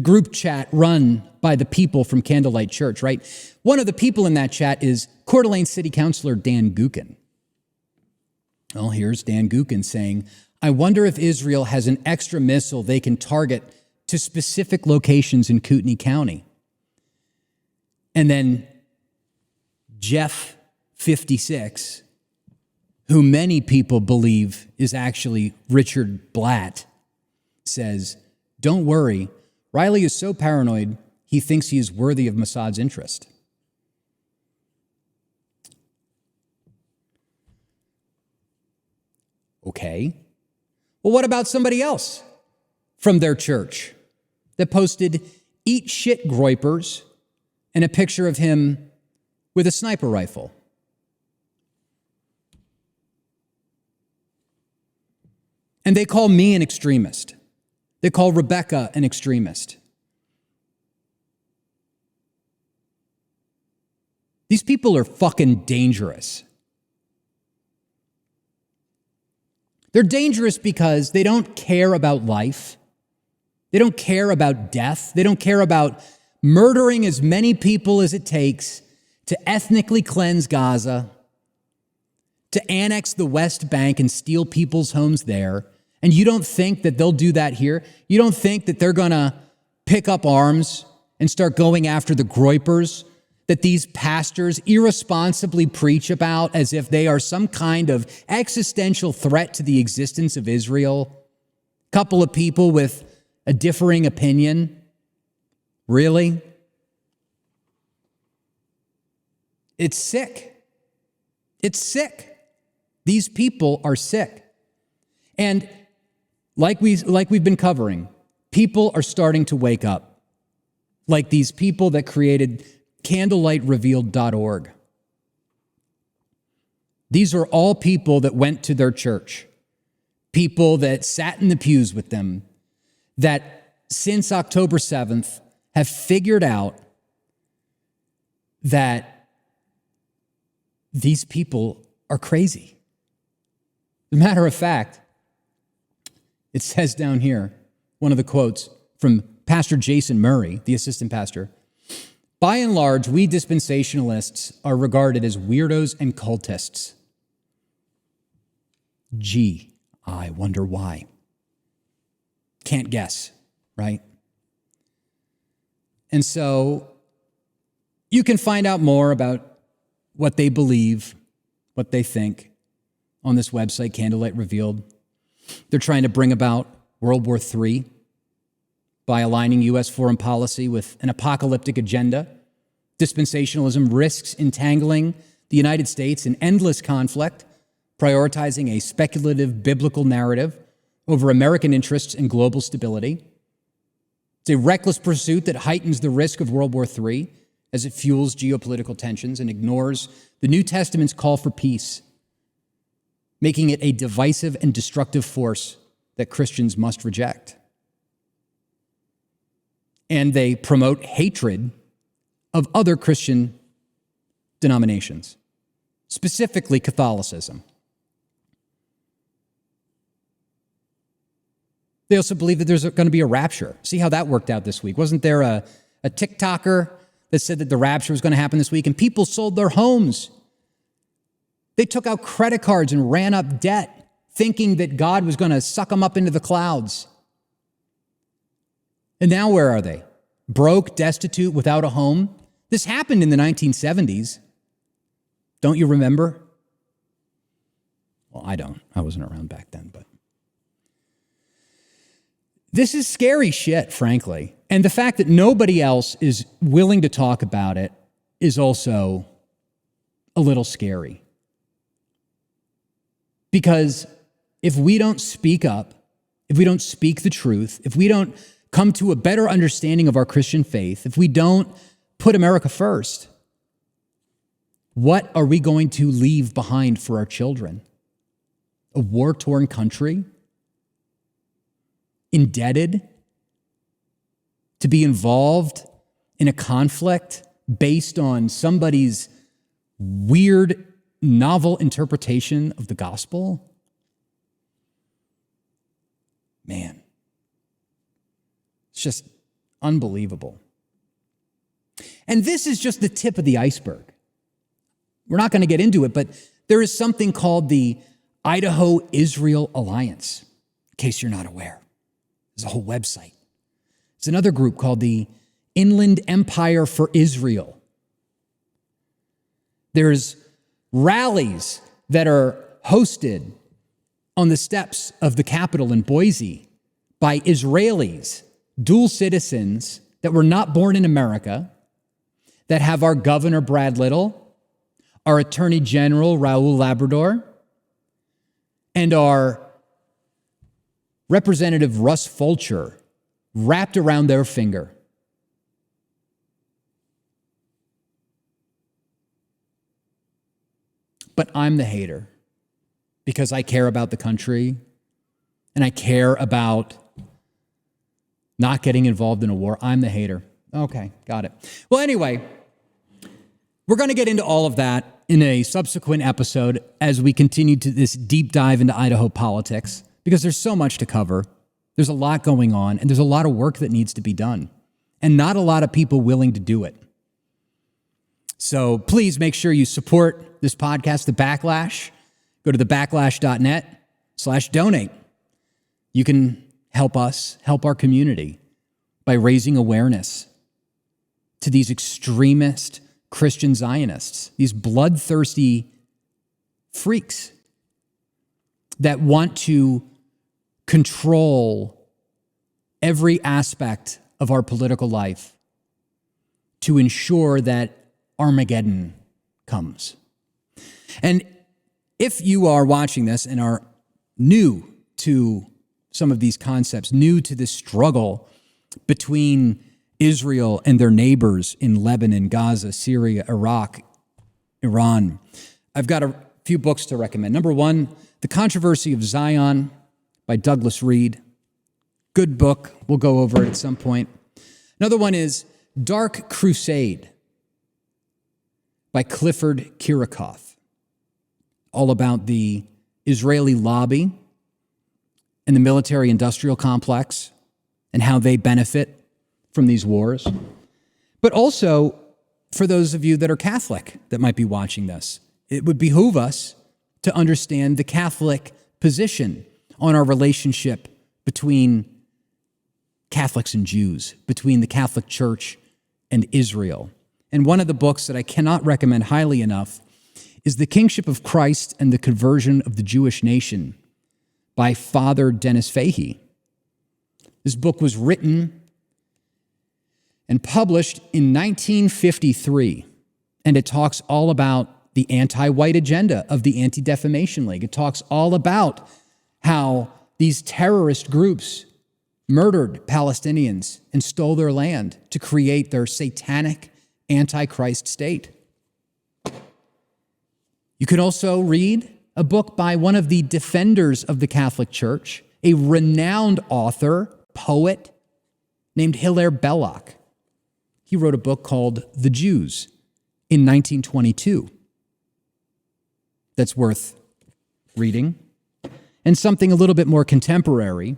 group chat run by the people from Candlelight Church, right? One of the people in that chat is Coeur d'Alene City Councilor Dan Gukin. Well, here's Dan Gukin saying, I wonder if Israel has an extra missile they can target to specific locations in Kootenai County. And then Jeff 56, who many people believe is actually Richard Blatt, says, don't worry, Riley is so paranoid, he thinks he is worthy of Mossad's interest. Okay. Well, what about somebody else from their church that posted eat shit groypers and a picture of him with a sniper rifle? And they call me an extremist. They call Rebecca an extremist. These people are fucking dangerous. They're dangerous because they don't care about life. They don't care about death. They don't care about murdering as many people as it takes to ethnically cleanse Gaza, to annex the West Bank and steal people's homes there. And you don't think that they'll do that here? You don't think that they're going to pick up arms and start going after the groypers that these pastors irresponsibly preach about as if they are some kind of existential threat to the existence of Israel? Couple of people with a differing opinion? Really? It's sick. It's sick. These people are sick. And like we've been covering, people are starting to wake up. Like these people that created candlelightrevealed.org. These are all people that went to their church, people that sat in the pews with them, that since October 7th have figured out that these people are crazy. As a matter of fact, it says down here, one of the quotes from Pastor Jason Murray, the assistant pastor, by and large, we dispensationalists are regarded as weirdos and cultists. Gee, I wonder why. Can't guess, right? And so you can find out more about what they believe, what they think on this website, Candlelight Revealed. They're trying to bring about World War III by aligning U.S. foreign policy with an apocalyptic agenda. Dispensationalism risks entangling the United States in endless conflict, prioritizing a speculative biblical narrative over American interests and global stability. It's a reckless pursuit that heightens the risk of World War III as it fuels geopolitical tensions and ignores the New Testament's call for peace, making it a divisive and destructive force that Christians must reject. And they promote hatred of other Christian denominations, specifically Catholicism. They also believe that there's going to be a rapture. See how that worked out this week. Wasn't there a TikToker that said that the rapture was going to happen this week, and people sold their homes? They took out credit cards and ran up debt, thinking that God was going to suck them up into the clouds. And now where are they? Broke, destitute, without a home. This happened in the 1970s. Don't you remember? Well, I don't. I wasn't around back then, but this is scary shit, frankly. And the fact that nobody else is willing to talk about it is also a little scary. Because if we don't speak up, if we don't speak the truth, if we don't come to a better understanding of our Christian faith, if we don't put America first, what are we going to leave behind for our children? A war-torn country? Indebted? To be involved in a conflict based on somebody's weird, novel interpretation of the gospel? Man, it's just unbelievable. And this is just the tip of the iceberg. We're not going to get into it, but there is something called the Idaho-Israel Alliance, in case you're not aware. There's a whole website. There's another group called the Inland Empire for Israel. There's rallies that are hosted on the steps of the Capitol in Boise by Israelis, dual citizens that were not born in America, that have our Governor Brad Little, our Attorney General Raul Labrador, and our Representative Russ Fulcher wrapped around their finger. But I'm the hater because I care about the country and I care about not getting involved in a war. I'm the hater. Okay, got it. Well, anyway, we're going to get into all of that in a subsequent episode as we continue to this deep dive into Idaho politics, because there's so much to cover. There's a lot going on, and there's a lot of work that needs to be done, and not a lot of people willing to do it. So please make sure you support this podcast, The Backlash. Go to thebacklash.net/donate. You can help us, help our community by raising awareness to these extremist Christian Zionists, these bloodthirsty freaks that want to control every aspect of our political life to ensure that Armageddon comes. And if you are watching this and are new to some of these concepts, new to this struggle between Israel and their neighbors in Lebanon, Gaza, Syria, Iraq, Iran, I've got a few books to recommend. Number one, The Controversy of Zion by Douglas Reed. Good book. We'll go over it at some point. Another one is Dark Crusade by Clifford Kirikoff. All about the Israeli lobby and the military-industrial complex and how they benefit from these wars. But also, for those of you that are Catholic that might be watching this, it would behoove us to understand the Catholic position on our relationship between Catholics and Jews, between the Catholic Church and Israel. And one of the books that I cannot recommend highly enough is The Kingship of Christ and the Conversion of the Jewish Nation by Father Dennis Fahey. This book was written and published in 1953, and it talks all about the anti-white agenda of the Anti-Defamation League. It talks all about how these terrorist groups murdered Palestinians and stole their land to create their satanic antichrist state. You could also read a book by one of the defenders of the Catholic Church, a renowned author, poet, named Hilaire Belloc. He wrote a book called The Jews in 1922. That's worth reading. And something a little bit more contemporary,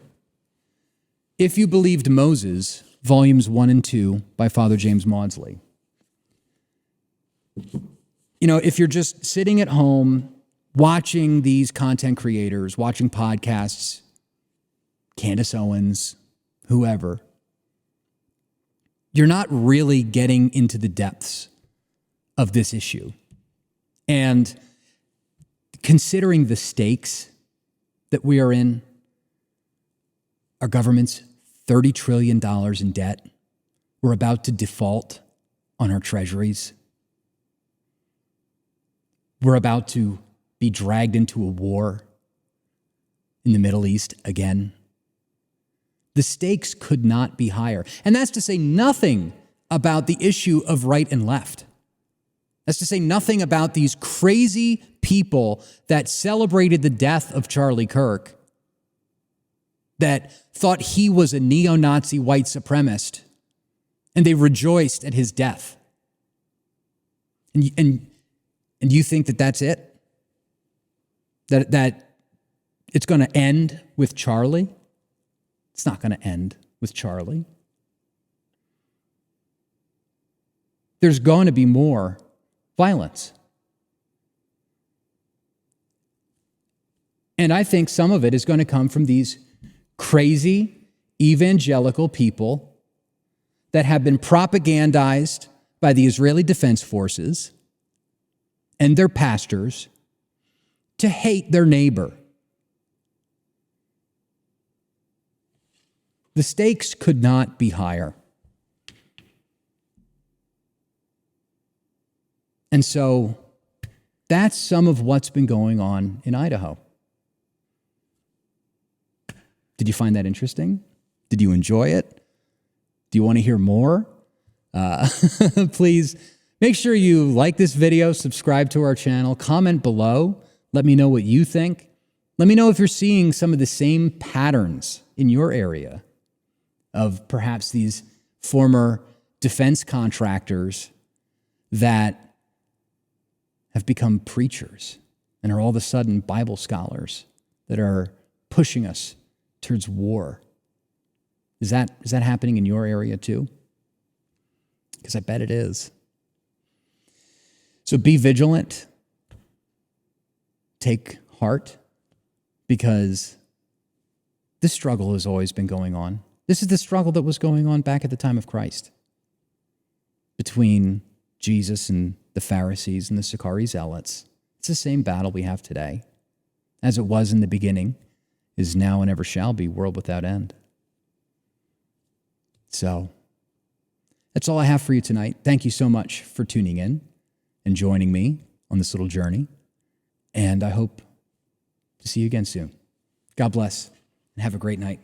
If You Believed Moses, volumes 1 and 2 by Father James Maudsley. You know, if you're just sitting at home watching these content creators, watching podcasts, Candace Owens, whoever, you're not really getting into the depths of this issue. And considering the stakes that we are in, our government's $30 trillion in debt, we're about to default on our treasuries. We're about to be dragged into a war in the Middle East again. The stakes could not be higher. And that's to say nothing about the issue of right and left. That's to say nothing about these crazy people that celebrated the death of Charlie Kirk, that thought he was a neo-Nazi white supremacist, and they rejoiced at his death. And you think that that's it? That it's going to end with Charlie? It's not going to end with Charlie. There's going to be more violence. And I think some of it is going to come from these crazy evangelical people that have been propagandized by the Israeli Defense Forces and their pastors to hate their neighbor. The stakes could not be higher. And so that's some of what's been going on in Idaho. Did you find that interesting? Did you enjoy it? Do you want to hear more? Please make sure you like this video, subscribe to our channel, comment below. Let me know what you think. Let me know if you're seeing some of the same patterns in your area of perhaps these former defense contractors that have become preachers and are all of a sudden Bible scholars that are pushing us towards war. Is that happening in your area too? Because I bet it is. So be vigilant. Take heart, because this struggle has always been going on. This is the struggle that was going on back at the time of Christ between Jesus and the Pharisees and the Sicarii zealots. It's the same battle we have today, as it was in the beginning, is now and ever shall be, world without end. So that's all I have for you tonight. Thank you so much for tuning in. and joining me on this little journey. And I hope to see you again soon. God bless and have a great night.